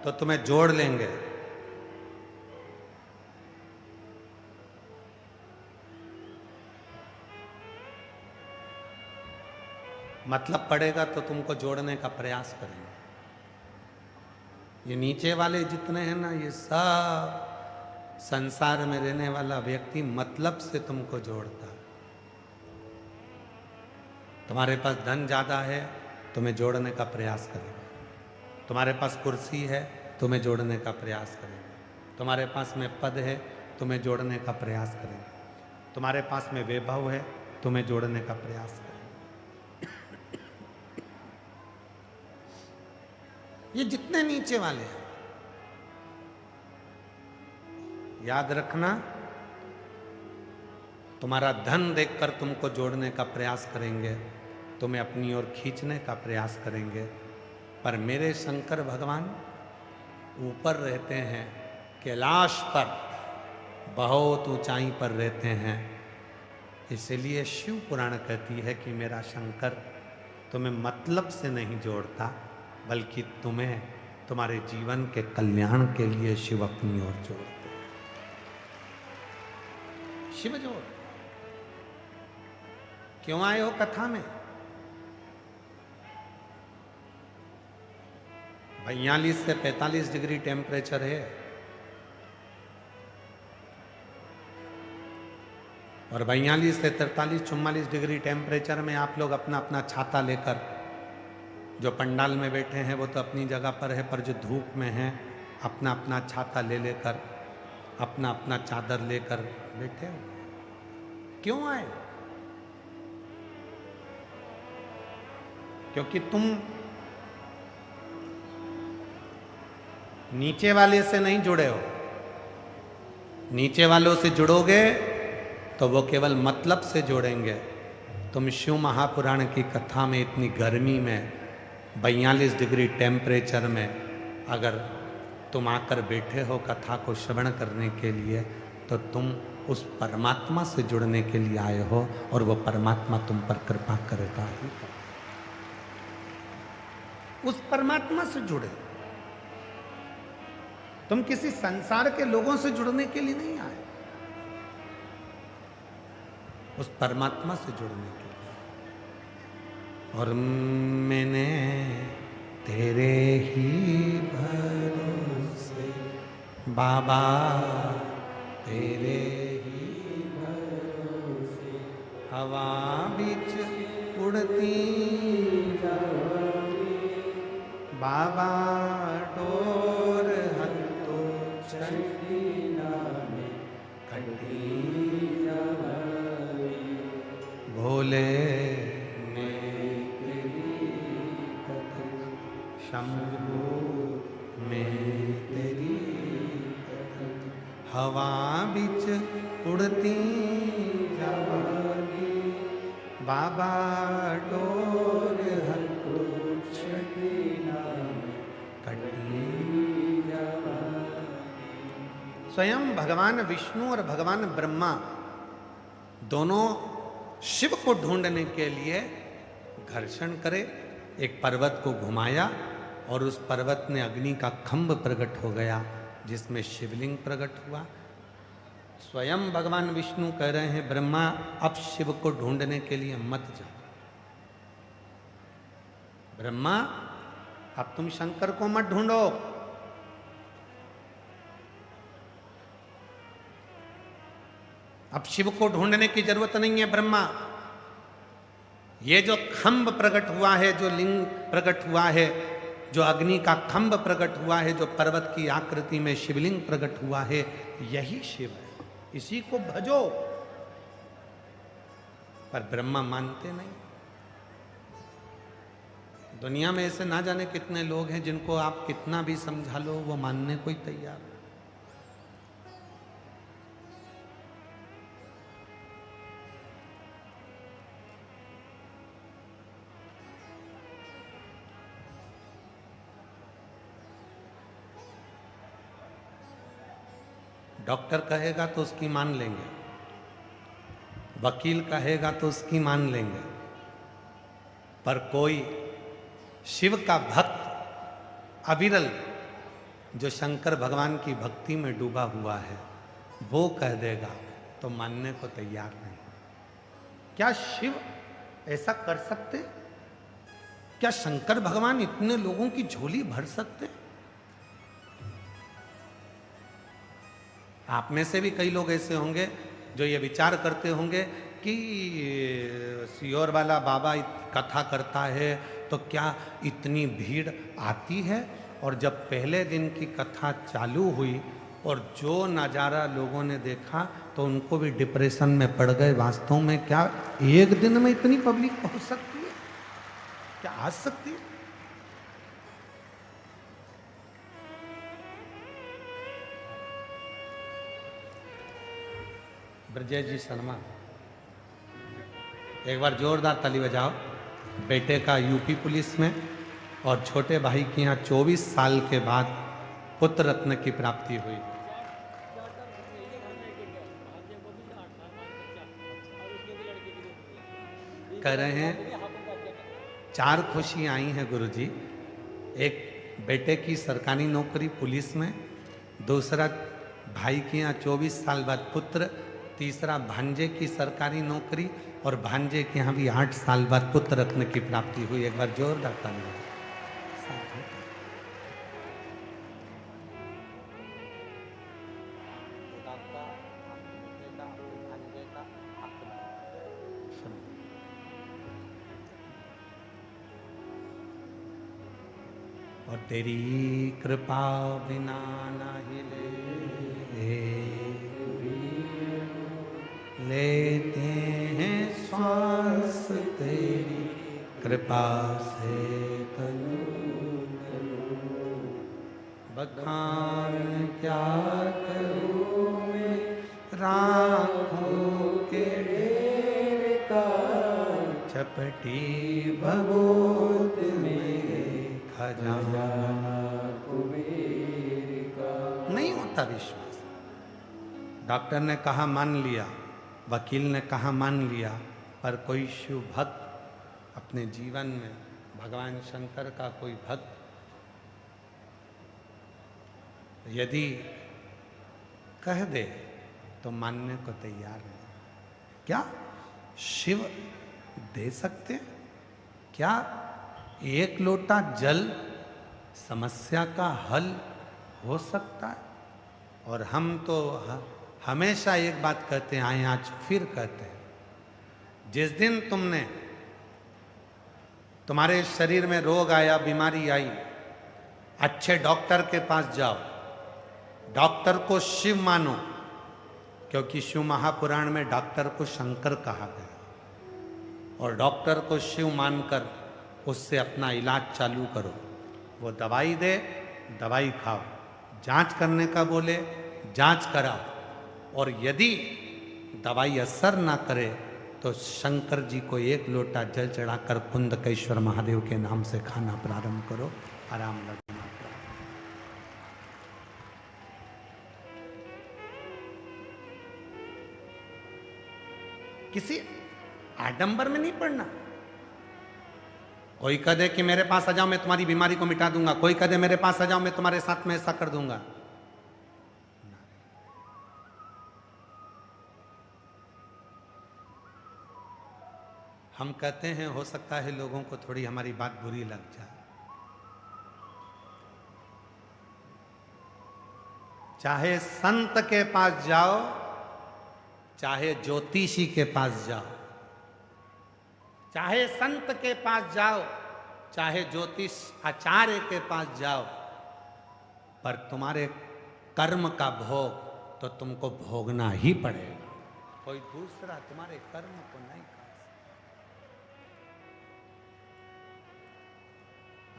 तो तुम्हें जोड़ लेंगे। मतलब पड़ेगा तो तुमको जोड़ने का प्रयास करेंगे। ये नीचे वाले जितने हैं ना, ये सब संसार में रहने वाला व्यक्ति मतलब से तुमको जोड़ता है। तुम्हारे पास धन ज्यादा है, तुम्हें जोड़ने का प्रयास करेगा। तुम्हारे पास कुर्सी है, तुम्हें जोड़ने का प्रयास करेगा। तुम्हारे पास में पद है, तुम्हें जोड़ने का प्रयास करेगा। तुम्हारे पास में वैभव है, तुम्हें जोड़ने का प्रयास करेगा। ये जितने नीचे वाले हैं, याद रखना, तुम्हारा धन देखकर तुमको जोड़ने का प्रयास करेंगे, तुम्हें अपनी ओर खींचने का प्रयास करेंगे। पर मेरे शंकर भगवान ऊपर रहते हैं, कैलाश पर, बहुत ऊंचाई पर रहते हैं। इसलिए शिव पुराण कहती है कि मेरा शंकर तुम्हें मतलब से नहीं जोड़ता, बल्कि तुम्हें तुम्हारे जीवन के कल्याण के लिए शिव अपनी ओर जोड़ते हैं। शिव जोड़। क्यों आए हो कथा में? 42 से 45 डिग्री टेम्परेचर है, और 42 से 43-44 डिग्री टेम्परेचर में आप लोग अपना अपना छाता लेकर, जो पंडाल में बैठे हैं वो तो अपनी जगह पर है, पर जो धूप में हैं अपना अपना छाता ले लेकर, अपना अपना चादर लेकर बैठे हो। क्यों आए? क्योंकि तुम नीचे वाले से नहीं जुड़े हो। नीचे वालों से जुड़ोगे तो वो केवल मतलब से जोड़ेंगे। तुम शिव महापुराण की कथा में इतनी गर्मी में 42 डिग्री टेम्परेचर में अगर तुम आकर बैठे हो कथा को श्रवण करने के लिए, तो तुम उस परमात्मा से जुड़ने के लिए आए हो, और वो परमात्मा तुम पर कृपा करेगा ही। उस परमात्मा से जुड़े। तुम किसी संसार के लोगों से जुड़ने के लिए नहीं आए, उस परमात्मा से जुड़ने के लिए। और मैंने तेरे ही भरोसे बाबा, तेरे ही भरोसे हवा बीच उड़ती बाबा, डोर हत्तो छठी नामे खटी भोले ने तेरी कथा, शंभू में तेरी कथा, हवा बिच उड़ती जावागी बाबा, डोर हत्तो छठी नामे खटी जावागी। स्वयं भगवान विष्णु और भगवान ब्रह्मा दोनों शिव को ढूंढने के लिए घर्षण करे, एक पर्वत को घुमाया, और उस पर्वत में अग्नि का खंभ प्रकट हो गया, जिसमें शिवलिंग प्रकट हुआ। स्वयं भगवान विष्णु कह रहे हैं, ब्रह्मा अब शिव को ढूंढने के लिए मत जाओ। ब्रह्मा अब तुम शंकर को मत ढूंढो, अब शिव को ढूंढने की जरूरत नहीं है ब्रह्मा। ये जो खंभ प्रकट हुआ है, जो लिंग प्रकट हुआ है, जो अग्नि का खंभ प्रकट हुआ है, जो पर्वत की आकृति में शिवलिंग प्रकट हुआ है, यही शिव है, इसी को भजो। पर ब्रह्मा मानते नहीं। दुनिया में ऐसे ना जाने कितने लोग हैं जिनको आप कितना भी समझा लो, वो मानने को ही तैयार है। डॉक्टर कहेगा तो उसकी मान लेंगे, वकील कहेगा तो उसकी मान लेंगे, पर कोई शिव का भक्त अविरल, जो शंकर भगवान की भक्ति में डूबा हुआ है, वो कह देगा तो मानने को तैयार नहीं। क्या शिव ऐसा कर सकते? क्या शंकर भगवान इतने लोगों की झोली भर सकते? आप में से भी कई लोग ऐसे होंगे जो ये विचार करते होंगे कि सियोर वाला बाबा कथा करता है तो क्या इतनी भीड़ आती है? और जब पहले दिन की कथा चालू हुई और जो नज़ारा लोगों ने देखा तो उनको भी डिप्रेशन में पड़ गए। वास्तव में क्या एक दिन में इतनी पब्लिक पहुंच सकती है? क्या आ सकती है? ब्रजेश जी शर्मा, एक बार जोरदार ताली बजाओ। बेटे का यूपी पुलिस में और छोटे भाई की यहाँ 24 साल के बाद पुत्र रत्न की प्राप्ति हुई। कह रहे हैं 4 खुशी आई हैं गुरुजी। एक बेटे की सरकारी नौकरी पुलिस में, दूसरा भाई के यहाँ 24 साल बाद पुत्र, तीसरा भांजे की सरकारी नौकरी, और भांजे के यहाँ भी 8 साल बाद पुत्र रत्न की प्राप्ति हुई। एक बार जोरदार ताली। और तेरी कृपा बिना नहीं लेते हैं श्वास, तेरी कृपा से बखान क्या करूं मैं राखों के ढेर का, चपटी भगोत में खजाना कुबेर का। नहीं होता विश्वास। डॉक्टर ने कहा मान लिया, वकील ने कहा मान लिया, पर कोई शिव भक्त अपने जीवन में भगवान शंकर का कोई भक्त यदि कह दे तो मानने को तैयार है। क्या शिव दे सकते? क्या एक लोटा जल समस्या का हल हो सकता है? और हम तो हमेशा एक बात कहते हैं, आए आज फिर कहते हैं, जिस दिन तुम्हारे शरीर में रोग आया, बीमारी आई, अच्छे डॉक्टर के पास जाओ, डॉक्टर को शिव मानो, क्योंकि शिव महापुराण में डॉक्टर को शंकर कहा गया, और डॉक्टर को शिव मानकर उससे अपना इलाज चालू करो। वो दवाई दे, दवाई खाओ, जांच करने का बोले, जांच कराओ, और यदि दवाई असर ना करे तो शंकर जी को 1 लोटा जल चढ़ाकर कुंदकेश्वर महादेव के नाम से खाना प्रारंभ करो, आराम लगना। किसी आडंबर में नहीं पड़ना। कोई कह दे कि मेरे पास आ जाओ मैं तुम्हारी बीमारी को मिटा दूंगा, कोई कह दे मेरे पास आ जाओ मैं तुम्हारे साथ में ऐसा कर दूंगा। हम कहते हैं हो सकता है लोगों को थोड़ी हमारी बात बुरी लग जाए, चाहे संत के पास जाओ, चाहे ज्योतिषी के पास जाओ, चाहे संत के पास जाओ, चाहे ज्योतिष आचार्य के पास जाओ, पर तुम्हारे कर्म का भोग तो तुमको भोगना ही पड़ेगा। कोई दूसरा तुम्हारे कर्म को नहीं कर सकता।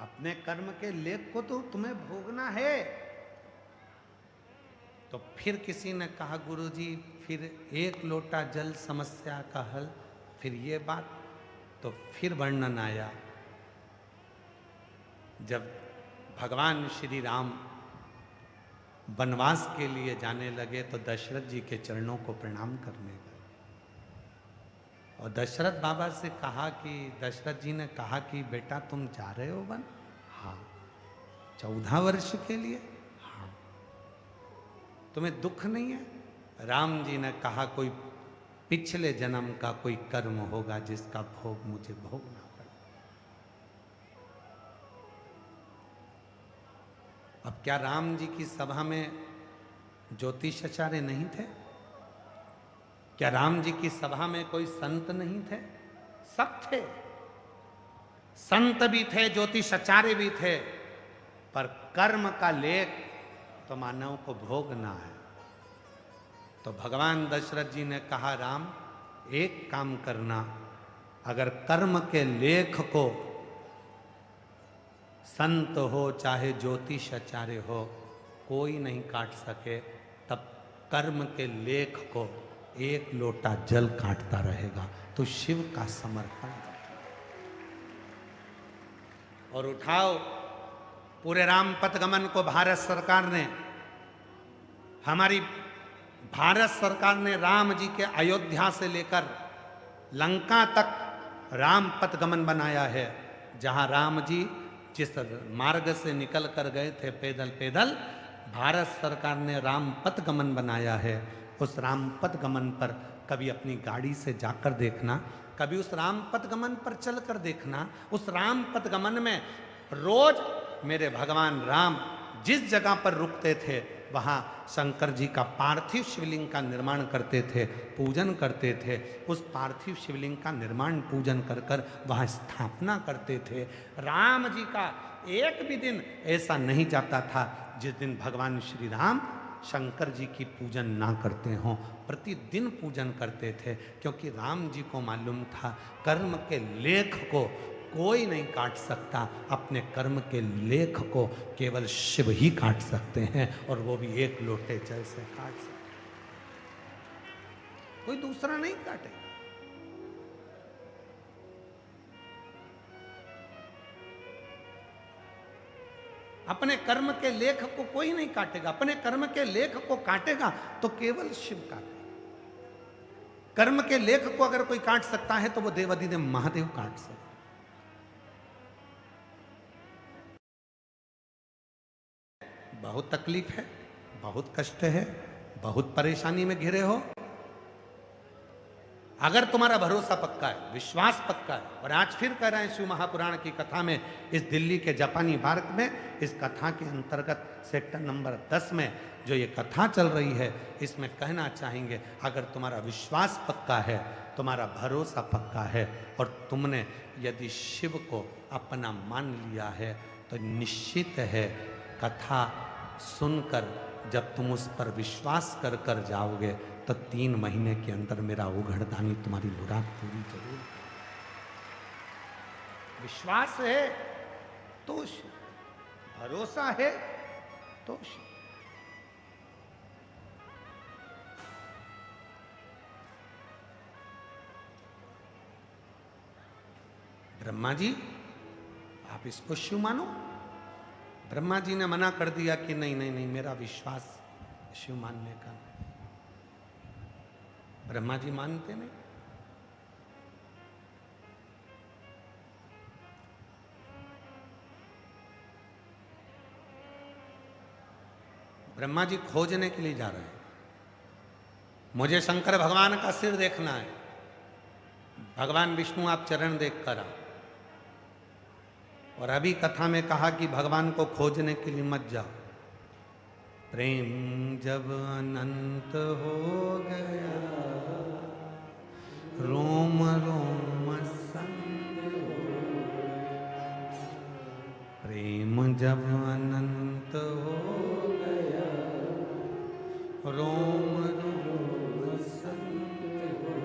अपने कर्म के लेख को तो तुम्हें भोगना है। तो फिर किसी ने कहा गुरुजी फिर 1 लोटा जल समस्या का हल, फिर ये बात, तो फिर वर्णन आया जब भगवान श्री राम वनवास के लिए जाने लगे तो दशरथ जी के चरणों को प्रणाम करने गए, और दशरथ बाबा से कहा कि दशरथ जी ने कहा कि बेटा तुम जा रहे हो वन? हाँ। 14 वर्ष के लिए? हाँ। तुम्हें दुख नहीं है? राम जी ने कहा कोई पिछले जन्म का कोई कर्म होगा जिसका भोग मुझे भोगना पड़ा। अब क्या राम जी की सभा में ज्योतिषाचार्य नहीं थे? क्या राम जी की सभा में कोई संत नहीं थे? सब थे, संत भी थे, ज्योतिषाचार्य भी थे, पर कर्म का लेख तो मानव को भोगना है। तो भगवान दशरथ जी ने कहा राम एक काम करना, अगर कर्म के लेख को संत हो चाहे ज्योतिषाचार्य हो कोई नहीं काट सके, तब कर्म के लेख को 1 लोटा जल काटता रहेगा। तो शिव का समर्पण और उठाओ। पूरे राम पथगमन को भारत सरकार ने, हमारी भारत सरकार ने राम जी के अयोध्या से लेकर लंका तक राम पथगमन बनाया है। जहां राम जी जिस मार्ग से निकल कर गए थे पैदल पैदल, भारत सरकार ने राम पथ गमन बनाया है। उस राम पथ गमन पर कभी अपनी गाड़ी से जाकर देखना, कभी उस राम पथ गमन पर चलकर देखना। उस राम पथ गमन में रोज मेरे भगवान राम जिस जगह पर रुकते थे वहाँ शंकर जी का पार्थिव शिवलिंग का निर्माण करते थे, पूजन करते थे। उस पार्थिव शिवलिंग का निर्माण पूजन कर कर वहाँ स्थापना करते थे। राम जी का एक भी दिन ऐसा नहीं जाता था जिस दिन भगवान श्री राम शंकर जी की पूजन ना करते हों। प्रतिदिन पूजन करते थे, क्योंकि राम जी को मालूम था कर्म के लेख को कोई नहीं काट सकता, अपने कर्म के लेख को केवल शिव ही काट सकते हैं, और वो भी एक लोटे जल से काट सकते, कोई दूसरा नहीं काटेगा। अपने कर्म के लेख को कोई नहीं काटेगा, अपने कर्म के लेख को काटेगा तो केवल शिव काटेगा। कर्म के लेख को अगर कोई काट सकता है तो वो देवाधिदेव महादेव काट सकते। बहुत तकलीफ है, बहुत कष्ट है, बहुत परेशानी में घिरे हो। अगर तुम्हारा भरोसा पक्का है, विश्वास पक्का है, और आज फिर कह रहे हैं शिव महापुराण की कथा में, इस दिल्ली के जापानी पार्क में, इस कथा के अंतर्गत सेक्टर नंबर 10 में जो ये कथा चल रही है, इसमें कहना चाहेंगे अगर तुम्हारा विश्वास पक्का है, तुम्हारा भरोसा पक्का है, और तुमने यदि शिव को अपना मान लिया है, तो निश्चित है कथा सुनकर जब तुम उस पर विश्वास कर कर जाओगे तो 3 महीने के अंदर मेरा उघड़दानी तुम्हारी मुराद पूरी जरूर। विश्वास है तो शिव, भरोसा है तो शिव। ब्रह्मा जी आप इसको शिव मानो। ब्रह्मा जी ने मना कर दिया कि नहीं नहीं नहीं, मेरा विश्वास शिव मानने का नहीं। ब्रह्मा जी मानते नहीं। ब्रह्मा जी खोजने के लिए जा रहे हैं, मुझे शंकर भगवान का सिर देखना है। भगवान विष्णु आप चरण देख कर आओ। और अभी कथा में कहा कि भगवान को खोजने के लिए मत जाओ। प्रेम जब अनंत हो गया, रोम रोम संग हो गया। प्रेम जब अनंत हो गया, रोम रोम संग हो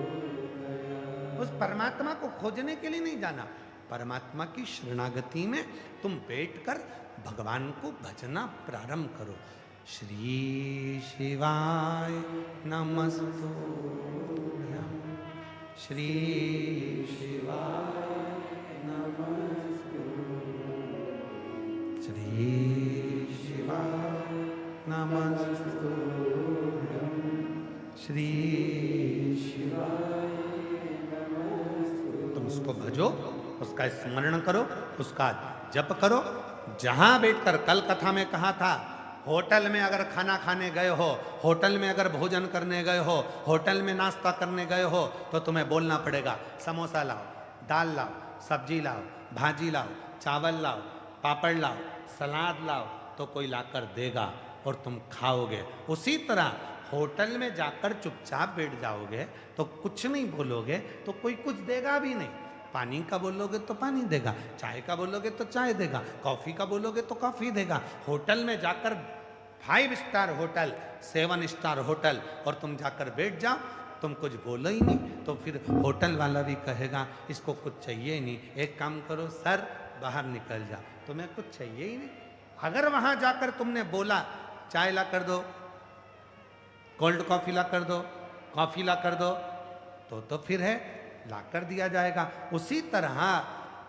गया। उस परमात्मा को खोजने के लिए नहीं जाना, परमात्मा की शरणागति में तुम बैठकर भगवान को भजना प्रारंभ करो। श्री शिवाय नमस्तुभ्यं, श्री शिवाय नमस्तुभ्यं, श्री शिवाय नमस्तुभ्यं, श्री शिवाय नमस्तुभ्यं। तुम उसको भजो, उसका स्मरण करो, उसका जप करो। जहां बैठकर, कल कथा में कहा था, होटल में अगर खाना खाने गए हो, होटल में अगर भोजन करने गए हो, होटल में नाश्ता करने गए हो, तो तुम्हें बोलना पड़ेगा समोसा लाओ, दाल लाओ, सब्जी लाओ, भाजी लाओ, चावल लाओ, पापड़ लाओ, सलाद लाओ, तो कोई लाकर देगा और तुम खाओगे। उसी तरह होटल में जाकर चुपचाप बैठ जाओगे तो कुछ नहीं बोलोगे तो कोई कुछ देगा भी नहीं। पानी का बोलोगे तो पानी देगा, चाय का बोलोगे तो चाय देगा, कॉफी का बोलोगे तो कॉफी देगा। होटल में जाकर 5 स्टार होटल, 7 स्टार होटल, और तुम जाकर बैठ जाओ, तुम कुछ बोलो ही नहीं, तो फिर होटल वाला भी कहेगा इसको कुछ चाहिए ही नहीं। एक काम करो सर, बाहर निकल जा, तुम्हें कुछ चाहिए ही नहीं। अगर वहां जाकर तुमने बोला चाय ला कर दो, कोल्ड कॉफी ला कर दो, कॉफी ला कर दो, तो फिर है ला कर दिया जाएगा। उसी तरह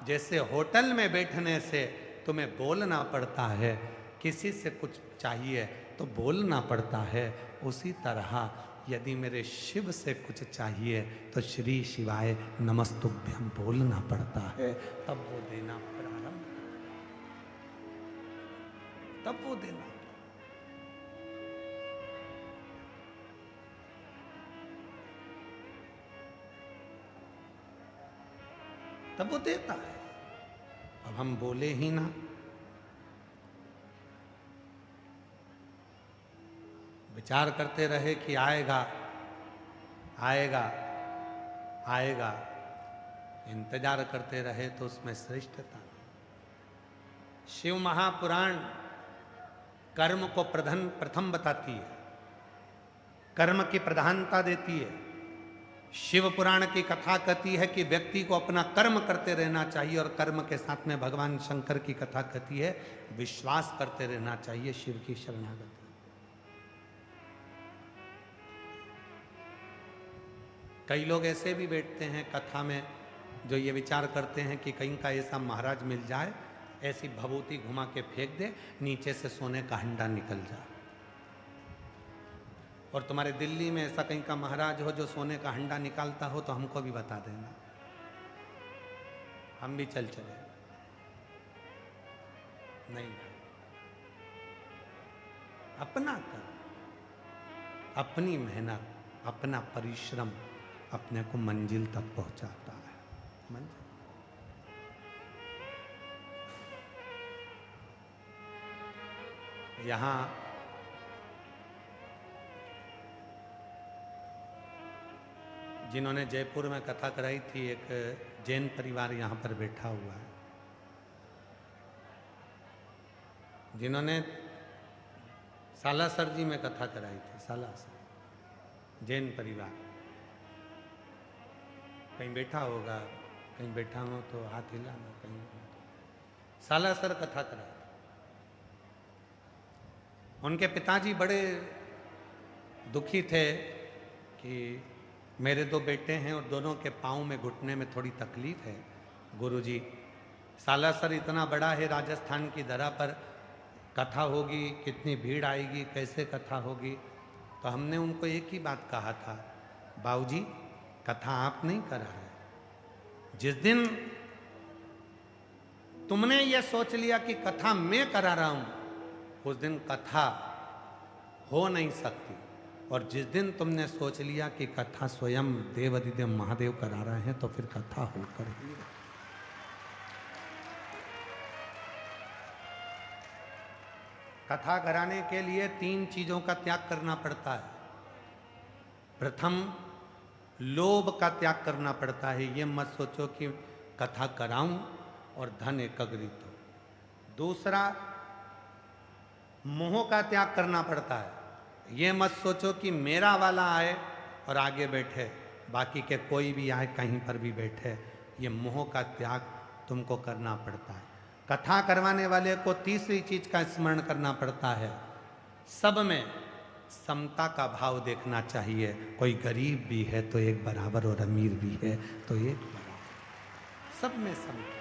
जैसे होटल में बैठने से तुम्हें बोलना पड़ता है, किसी से कुछ चाहिए तो बोलना पड़ता है, उसी तरह यदि मेरे शिव से कुछ चाहिए तो श्री शिवाय नमस्तुभ्यम बोलना पड़ता है, तब वो देना प्रारंभ, तब वो देना। तब वो देता है। अब हम बोले ही ना, विचार करते रहे कि आएगा आएगा आएगा, इंतजार करते रहे तो उसमें श्रेष्ठता। शिव महापुराण कर्म को प्रथम बताती है, कर्म की प्रधानता देती है। शिव पुराण की कथा कहती है कि व्यक्ति को अपना कर्म करते रहना चाहिए, और कर्म के साथ में भगवान शंकर की कथा कहती है विश्वास करते रहना चाहिए, शिव की शरणागति। कई लोग ऐसे भी बैठते हैं कथा में जो ये विचार करते हैं कि कहीं का ऐसा महाराज मिल जाए, ऐसी भभूति घुमा के फेंक दे, नीचे से सोने का हंडा निकल जाए। और तुम्हारे दिल्ली में ऐसा कहीं का महाराज हो जो सोने का हंडा निकालता हो तो हमको भी बता देना, हम भी चल चले। नहीं भाई, अपना कर, अपनी मेहनत, अपना परिश्रम अपने को मंजिल तक पहुंचाता है। मंजिल यहां जिन्होंने जयपुर में कथा कराई थी, एक जैन परिवार यहाँ पर बैठा हुआ है, जिन्होंने सालासर जी में कथा कराई थी। सालासर जैन परिवार, कहीं बैठा होगा, कहीं बैठा हो तो हाथ हिलाना। कहीं सालासर कथा कराई। उनके पिताजी बड़े दुखी थे कि मेरे दो बेटे हैं और दोनों के पाँव में, घुटने में थोड़ी तकलीफ है। गुरुजी, सालासर इतना बड़ा है राजस्थान की धरा पर, कथा होगी, कितनी भीड़ आएगी, कैसे कथा होगी। तो हमने उनको एक ही बात कहा था, बाबूजी कथा आप नहीं करा रहे। जिस दिन तुमने ये सोच लिया कि कथा मैं करा रहा हूं, उस दिन कथा हो नहीं सकती। और जिस दिन तुमने सोच लिया कि कथा स्वयं देवाधिदेव महादेव करा रहे हैं, तो फिर कथा होकर ही। कथा कराने के लिए 3 चीजों का त्याग करना पड़ता है। प्रथम, लोभ का त्याग करना पड़ता है। ये मत सोचो कि कथा कराऊं और धन एकत्रित हो। दूसरा, मोह का त्याग करना पड़ता है। ये मत सोचो कि मेरा वाला आए और आगे बैठे, बाकी के कोई भी आए, कहीं पर भी बैठे। ये मोह का त्याग तुमको करना पड़ता है। कथा करवाने वाले को तीसरी चीज का स्मरण करना पड़ता है, सब में समता का भाव देखना चाहिए। कोई गरीब भी है तो एक बराबर, और अमीर भी है तो एक बराबर, सब में समता,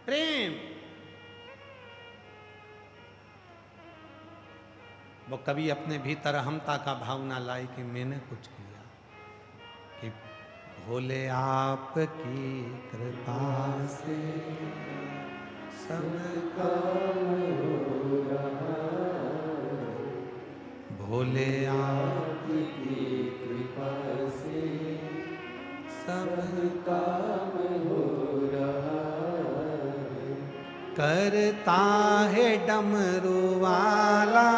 प्रेम। वो कभी अपने भीतर अहमता का भाव ना लाए कि मैंने कुछ किया, कि भोले आपकी कृपा से सब काम हो रहा, भोले आपकी कृपा से सब काम हो रहा, करता है डमरू वाला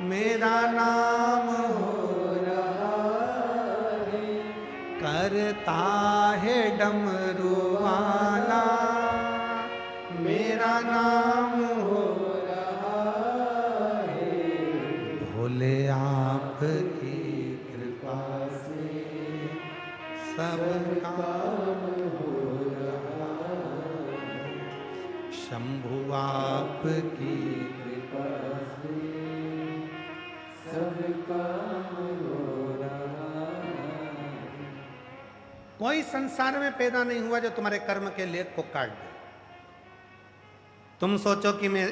मेरा नाम हो रहा है, करता है डमरू वाला मेरा नाम हो रहा है, भोले आपकी कृपा से सब काम हो रहा, शंभु आपकी कृपा से सब काम हो रहा। कोई संसार में पैदा नहीं हुआ जो तुम्हारे कर्म के लेख को काट दे। तुम सोचो कि मैं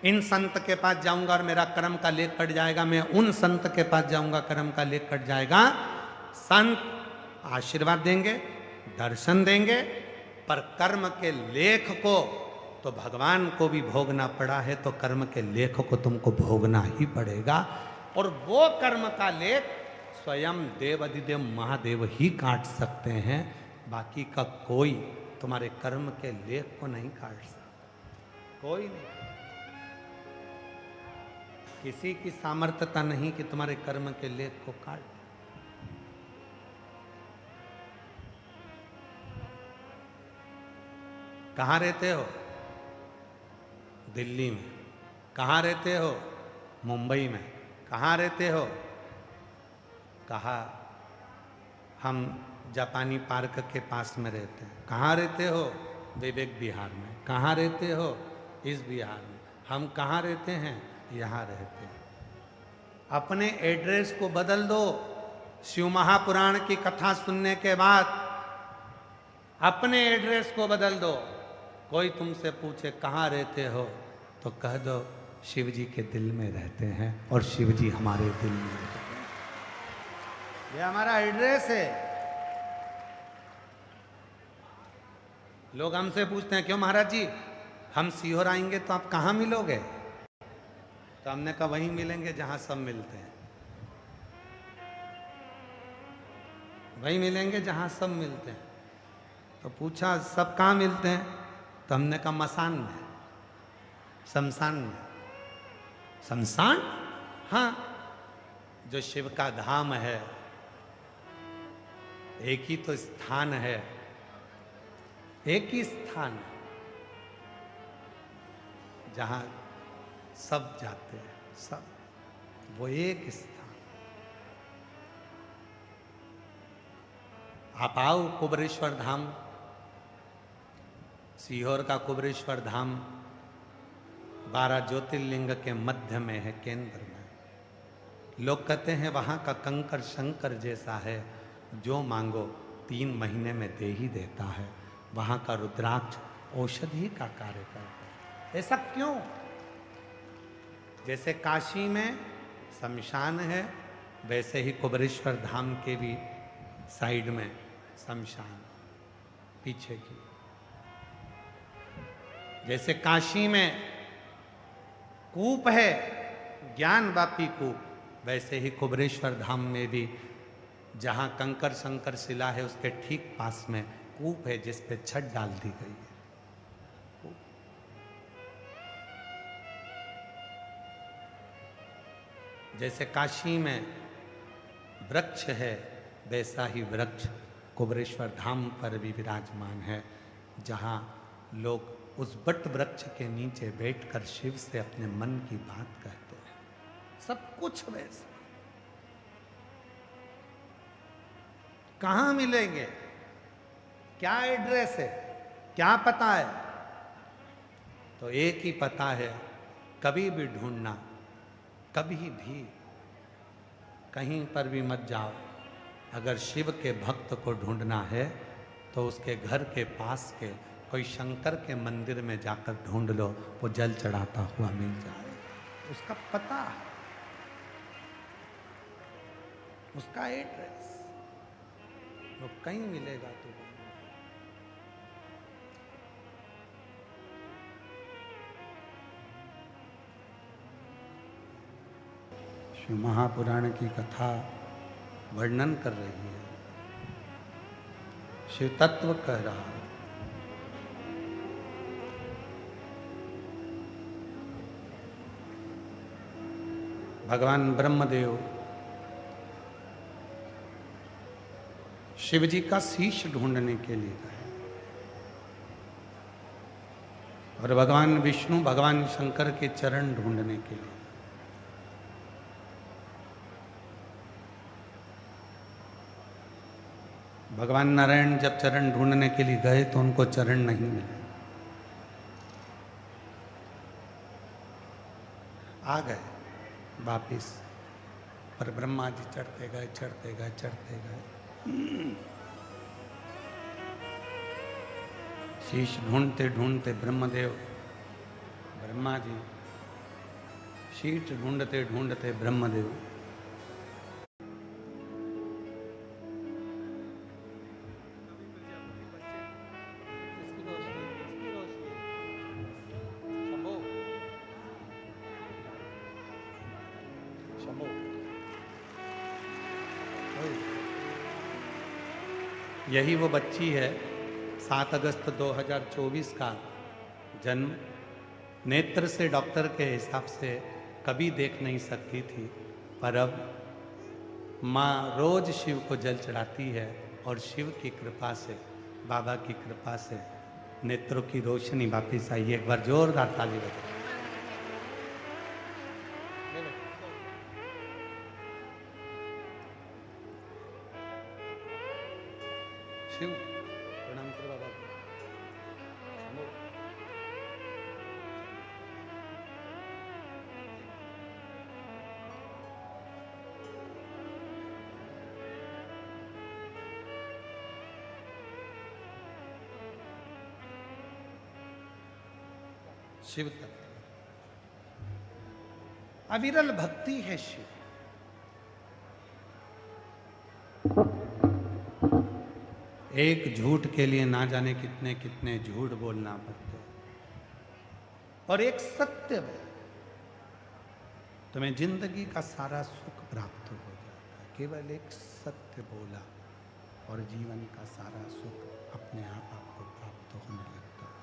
इन संत के पास जाऊंगा और मेरा कर्म का लेख कट जाएगा, मैं उन संत के पास जाऊंगा कर्म का लेख कट जाएगा। संत आशीर्वाद देंगे, दर्शन देंगे, पर कर्म के लेख को तो भगवान को भी भोगना पड़ा है, तो कर्म के लेख को तुमको भोगना ही पड़ेगा। और वो कर्म का लेख स्वयं देव अधिदेव महादेव ही काट सकते हैं, बाकी का कोई तुम्हारे कर्म के लेख को नहीं काट सकता, कोई नहीं। किसी की सामर्थ्यता नहीं कि तुम्हारे कर्म के लेख को काट। कहाँ रहते हो? दिल्ली में। कहाँ रहते हो? मुंबई में। कहाँ रहते हो? कहा हम जापानी पार्क के पास में रहते हैं। कहाँ रहते हो? विवेक विहार में। कहाँ रहते हो? इस विहार में। हम कहाँ रहते हैं? यहाँ रहते हैं। अपने एड्रेस को बदल दो। शिव महापुराण की कथा सुनने के बाद अपने एड्रेस को बदल दो। कोई तुमसे पूछे कहाँ रहते हो तो कह दो शिव जी के दिल में रहते हैं और शिव जी हमारे दिल में रहते हैं। ये हमारा एड्रेस है। लोग हमसे पूछते हैं क्यों महाराज जी हम सीहोर आएंगे तो आप कहाँ मिलोगे? तो हमने कहा वहीं मिलेंगे जहां सब मिलते हैं, वहीं मिलेंगे जहां सब मिलते हैं। तो पूछा सब कहाँ मिलते हैं? तो हमने कहा मसान में, शमशान में। शमशान? हाँ, जो शिव का धाम है, एक ही तो स्थान है, एक ही स्थान है जहां सब जाते हैं, सब, वो एक स्थान। आप आओ कुबरेश्वर धाम। सीहोर का कुबरेश्वर धाम 12 ज्योतिर्लिंग के मध्य में है, केंद्र में। लोग कहते हैं वहां का कंकर शंकर जैसा है, जो मांगो 3 महीने में दे ही देता है। वहां का रुद्राक्ष औषधि का कार्य करता है। ऐसा क्यों? जैसे काशी में शमशान है, वैसे ही कुबरेश्वर धाम के भी साइड में शमशान, पीछे की। जैसे काशी में कूप है, ज्ञान वापी कूप, वैसे ही कुबरेश्वर धाम में भी जहां कंकर शंकर शिला है उसके ठीक पास में कूप है, जिस पे छत डाल दी गई है। जैसे काशी में वृक्ष है, वैसा ही वृक्ष कुबरेश्वर धाम पर भी विराजमान है, जहाँ लोग उस बट वृक्ष के नीचे बैठकर शिव से अपने मन की बात कहते हैं। सब कुछ वैसा। कहाँ मिलेंगे? क्या एड्रेस है? क्या पता है? तो एक ही पता है, कभी भी ढूंढना, कभी भी कहीं पर भी मत जाओ। अगर शिव के भक्त को ढूंढना है तो उसके घर के पास के कोई शंकर के मंदिर में जाकर ढूंढ लो, वो जल चढ़ाता हुआ मिल जाएगा। उसका पता है, उसका एड्रेस, वो कहीं मिलेगा तुझे। शिव महापुराण की कथा वर्णन कर रही है, शिव तत्व कह रहा है। भगवान ब्रह्मदेव शिव जी का शीश ढूंढने के लिए गए और भगवान विष्णु भगवान शंकर के चरण ढूंढने के लिए। भगवान नारायण जब चरण ढूंढने के लिए गए तो उनको चरण नहीं मिले, आ गए वापिस। पर ब्रह्मा जी चढ़ते गए, चढ़ते गए, चढ़ते गए। शीश ढूंढते ढूंढते ब्रह्मदेव, ब्रह्मा जी शीट ढूंढते ढूंढते ब्रह्मदेव यही वो बच्ची है 7 अगस्त 2024 का जन्म। नेत्र से डॉक्टर के हिसाब से कभी देख नहीं सकती थी, पर अब माँ रोज शिव को जल चढ़ाती है और शिव की कृपा से, बाबा की कृपा से नेत्रों की रोशनी वापिस आई। एक बार जोरदार ताली बजाओ। शिव प्रणाम करो बाबा को। शिव तत्व अविरल भक्ति है शिव। एक झूठ के लिए ना जाने कितने कितने झूठ बोलना पड़ते, और एक सत्य है तुम्हें जिंदगी का सारा सुख प्राप्त हो जाता है। केवल एक सत्य बोला और जीवन का सारा सुख अपने आप आपको प्राप्त होने लगता है।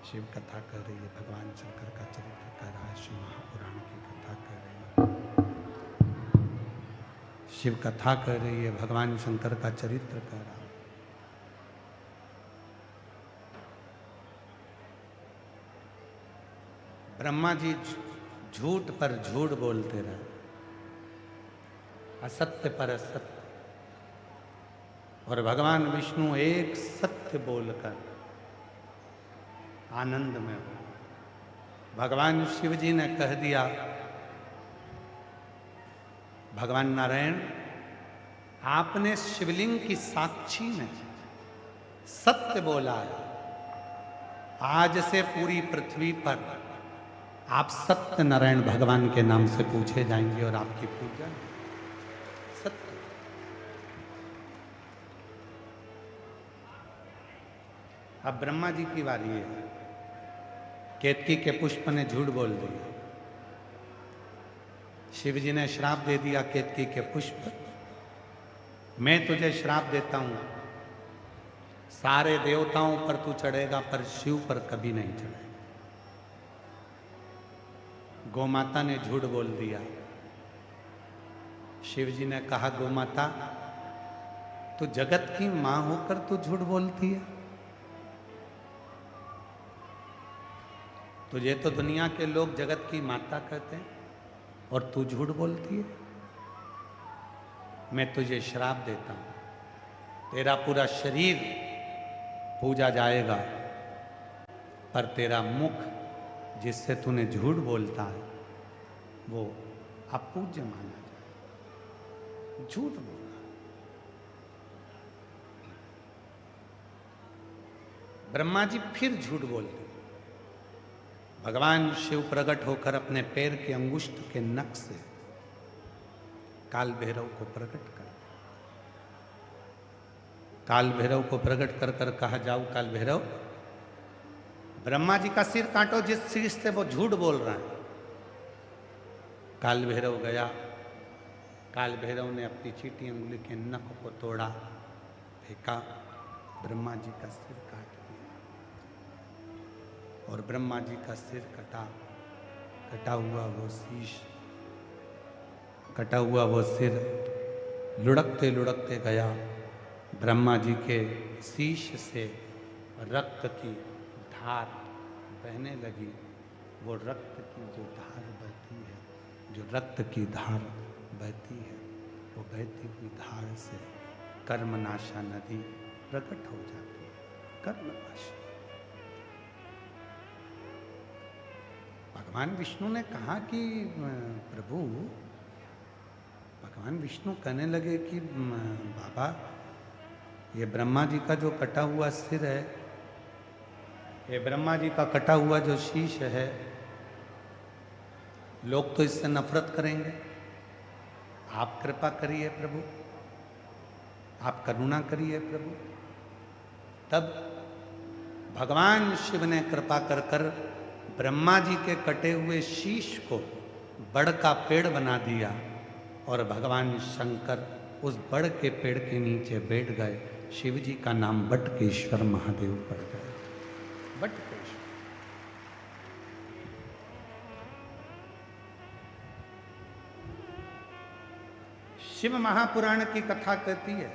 शिव कथा कर रही है, भगवान शंकर का चरित्र कर रहा है, शिव महापुराण की कथा कर रही है, शिव कथा कर रही है, भगवान शंकर का चरित्र कर रहा है। ब्रह्मा जी झूठ पर झूठ बोलते रहे, असत्य पर असत्य, और भगवान विष्णु एक सत्य बोलकर आनंद में हो। भगवान शिव जी ने कह दिया, भगवान नारायण आपने शिवलिंग की साक्षी में सत्य बोला है, आज से पूरी पृथ्वी पर आप सत्य नारायण भगवान के नाम से पूछे जाएंगे और आपकी पूजा सत्य। अब ब्रह्मा जी की बारी है। केतकी के पुष्प ने झूठ बोल दिया, शिव जी ने श्राप दे दिया केतकी के पुष्प, मैं तुझे श्राप देता हूं, सारे देवताओं पर तू चढ़ेगा पर शिव पर कभी नहीं चढ़ेगा। गोमाता ने झूठ बोल दिया, शिव जी ने कहा गोमाता तू जगत की मां होकर तू झूठ बोलती है, तुझे तो दुनिया के लोग जगत की माता कहते हैं और तू झूठ बोलती है। मैं तुझे श्राप देता हूं, तेरा पूरा शरीर पूजा जाएगा पर तेरा मुख जिससे तूने झूठ बोलता है वो अपूज्य माना जाए। झूठ बोला। ब्रह्मा जी फिर झूठ बोलते। भगवान शिव प्रकट होकर अपने पैर के अंगुष्ठ के नख से काल भैरव को प्रकट कर, काल भैरव को प्रकट कर कर कहा जाओ काल भैरव ब्रह्मा जी का सिर काटो जिस सिर से वो झूठ बोल रहा है। काल भैरव गया, काल भैरव ने अपनी चीटी अंगुली के नख को तोड़ा, फेंका, ब्रह्मा जी का सिर काट दिया और ब्रह्मा जी का सिर कटा हुआ वो शीश, कटा हुआ वो सिर लुढ़कते लुढ़कते गया। ब्रह्मा जी के शीश से रक्त की धार बहने लगी। वो रक्त की जो धार बहती है, जो रक्त की धार बहती है, वो बहती हुई धार से कर्मनाशा नदी प्रकट हो जाती है। कर्मनाशा। भगवान विष्णु ने कहा कि प्रभु, भगवान विष्णु कहने लगे कि बाबा ये ब्रह्मा जी का जो कटा हुआ सिर है ये ब्रह्मा जी का कटा हुआ जो शीश है, लोग तो इससे नफरत करेंगे। आप कृपा करिए प्रभु, आप करुणा करिए प्रभु। तब भगवान शिव ने कृपा कर कर ब्रह्मा जी के कटे हुए शीश को बड़ का पेड़ बना दिया और भगवान शंकर उस बड़ के पेड़ के नीचे बैठ गए। शिव जी का नाम बटकेश्वर महादेव पड़ गया। बटकेश्वर। शिव महापुराण की कथा कहती है,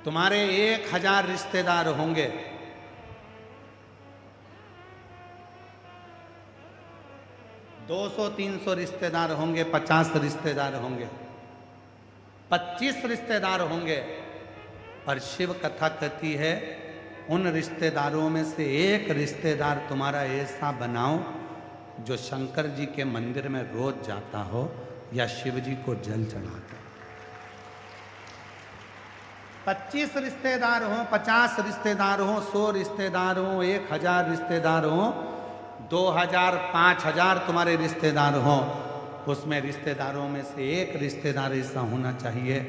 तुम्हारे 1000 रिश्तेदार होंगे, 200-300 रिश्तेदार होंगे, 50 रिश्तेदार होंगे, 25 रिश्तेदार होंगे, पर शिव कथा कहती है उन रिश्तेदारों में से एक रिश्तेदार तुम्हारा ऐसा बनाओ जो शंकर जी के मंदिर में रोज जाता हो या शिव जी को जल चढ़ाता हो। 25 रिश्तेदार हो, 50 रिश्तेदार हो, 100 रिश्तेदार हो, 1000 रिश्तेदार हो, 2000, 5000 तुम्हारे रिश्तेदार हो, उसमें रिश्तेदारों में से एक रिश्तेदार ऐसा होना चाहिए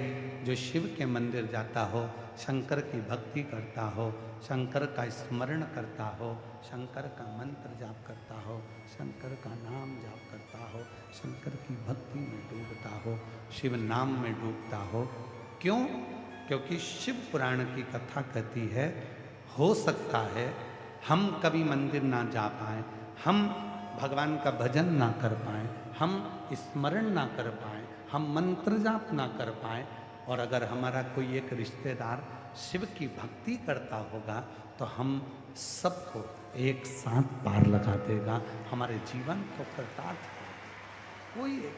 जो शिव के मंदिर जाता हो, शंकर की भक्ति करता हो, शंकर का स्मरण करता हो, शंकर का मंत्र जाप करता हो, शंकर का नाम जाप करता हो, शंकर की भक्ति में डूबता हो, शिव नाम में डूबता हो। क्यों? क्योंकि शिव पुराण की कथा कहती है, हो सकता है हम कभी मंदिर ना जा पाए, हम भगवान का भजन ना कर पाए, हम स्मरण ना कर पाए, हम मंत्र जाप ना कर पाए, और अगर हमारा कोई एक रिश्तेदार शिव की भक्ति करता होगा तो हम सबको एक साथ पार लगा देगा, हमारे जीवन को कृतार्थ होगा। कोई एक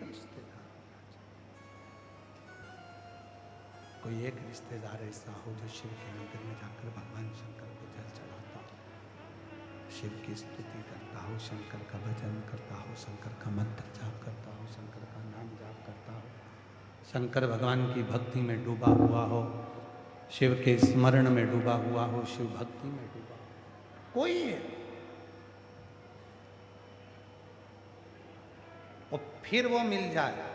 रिश्तेदार, कोई एक रिश्तेदार ऐसा हो जो शिव के मंदिर में जाकर भगवान शंकर को जल चढ़ाता हो, शिव की स्तुति करता हो, शंकर का भजन करता हो, शंकर का मंत्र जाप करता हो, शंकर का नाम जाप करता हो, शंकर भगवान की भक्ति में डूबा हुआ हो, शिव के स्मरण में डूबा हुआ हो, शिव भक्ति में डूबा हो। कोई है और फिर वो मिल जाए,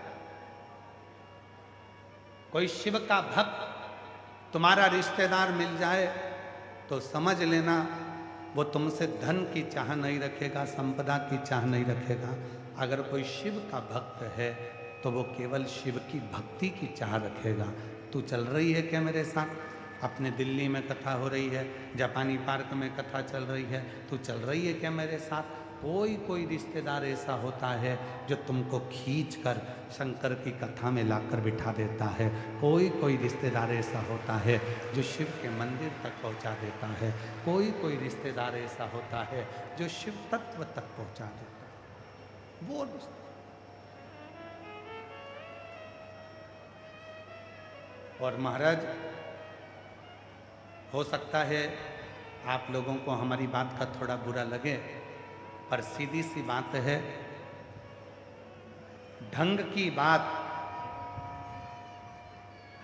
कोई शिव का भक्त तुम्हारा रिश्तेदार मिल जाए तो समझ लेना वो तुमसे धन की चाह नहीं रखेगा, संपदा की चाह नहीं रखेगा। अगर कोई शिव का भक्त है तो वो केवल शिव की भक्ति की चाह रखेगा। तू चल रही है क्या मेरे साथ? अपने दिल्ली में कथा हो रही है, जापानी पार्क में कथा चल रही है, तू चल रही है क्या मेरे साथ? कोई रिश्तेदार ऐसा होता है जो तुमको खींचकर शंकर की कथा में लाकर बिठा देता है। कोई रिश्तेदार ऐसा होता है जो शिव के मंदिर तक पहुंचा देता है। कोई रिश्तेदार ऐसा होता है जो शिव तत्व तक पहुंचा देता है। वो रिश्तेदार और महाराज, हो सकता है आप लोगों को हमारी बात का थोड़ा बुरा लगे, पर सीधी सी बात है, ढंग की बात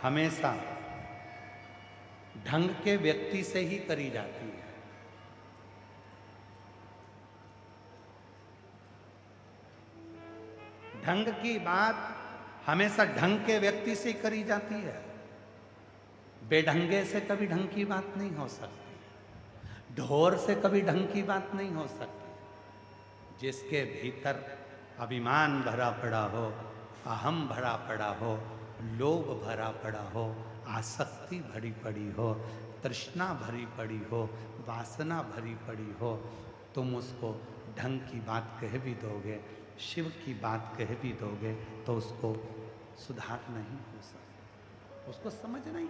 हमेशा ढंग के व्यक्ति से ही करी जाती है। ढंग की बात हमेशा ढंग के व्यक्ति से करी जाती है। बेढंगे से कभी ढंग की बात नहीं हो सकती, ढोर से कभी ढंग की बात नहीं हो सकती। जिसके भीतर अभिमान भरा पड़ा हो, अहम भरा पड़ा हो, लोभ भरा पड़ा हो, आसक्ति भरी पड़ी हो, तृष्णा भरी पड़ी हो, वासना भरी पड़ी हो, तुम उसको ढंग की बात कह भी दोगे, शिव की बात कह भी दोगे तो उसको सुधार नहीं हो सकता, उसको समझ नहीं।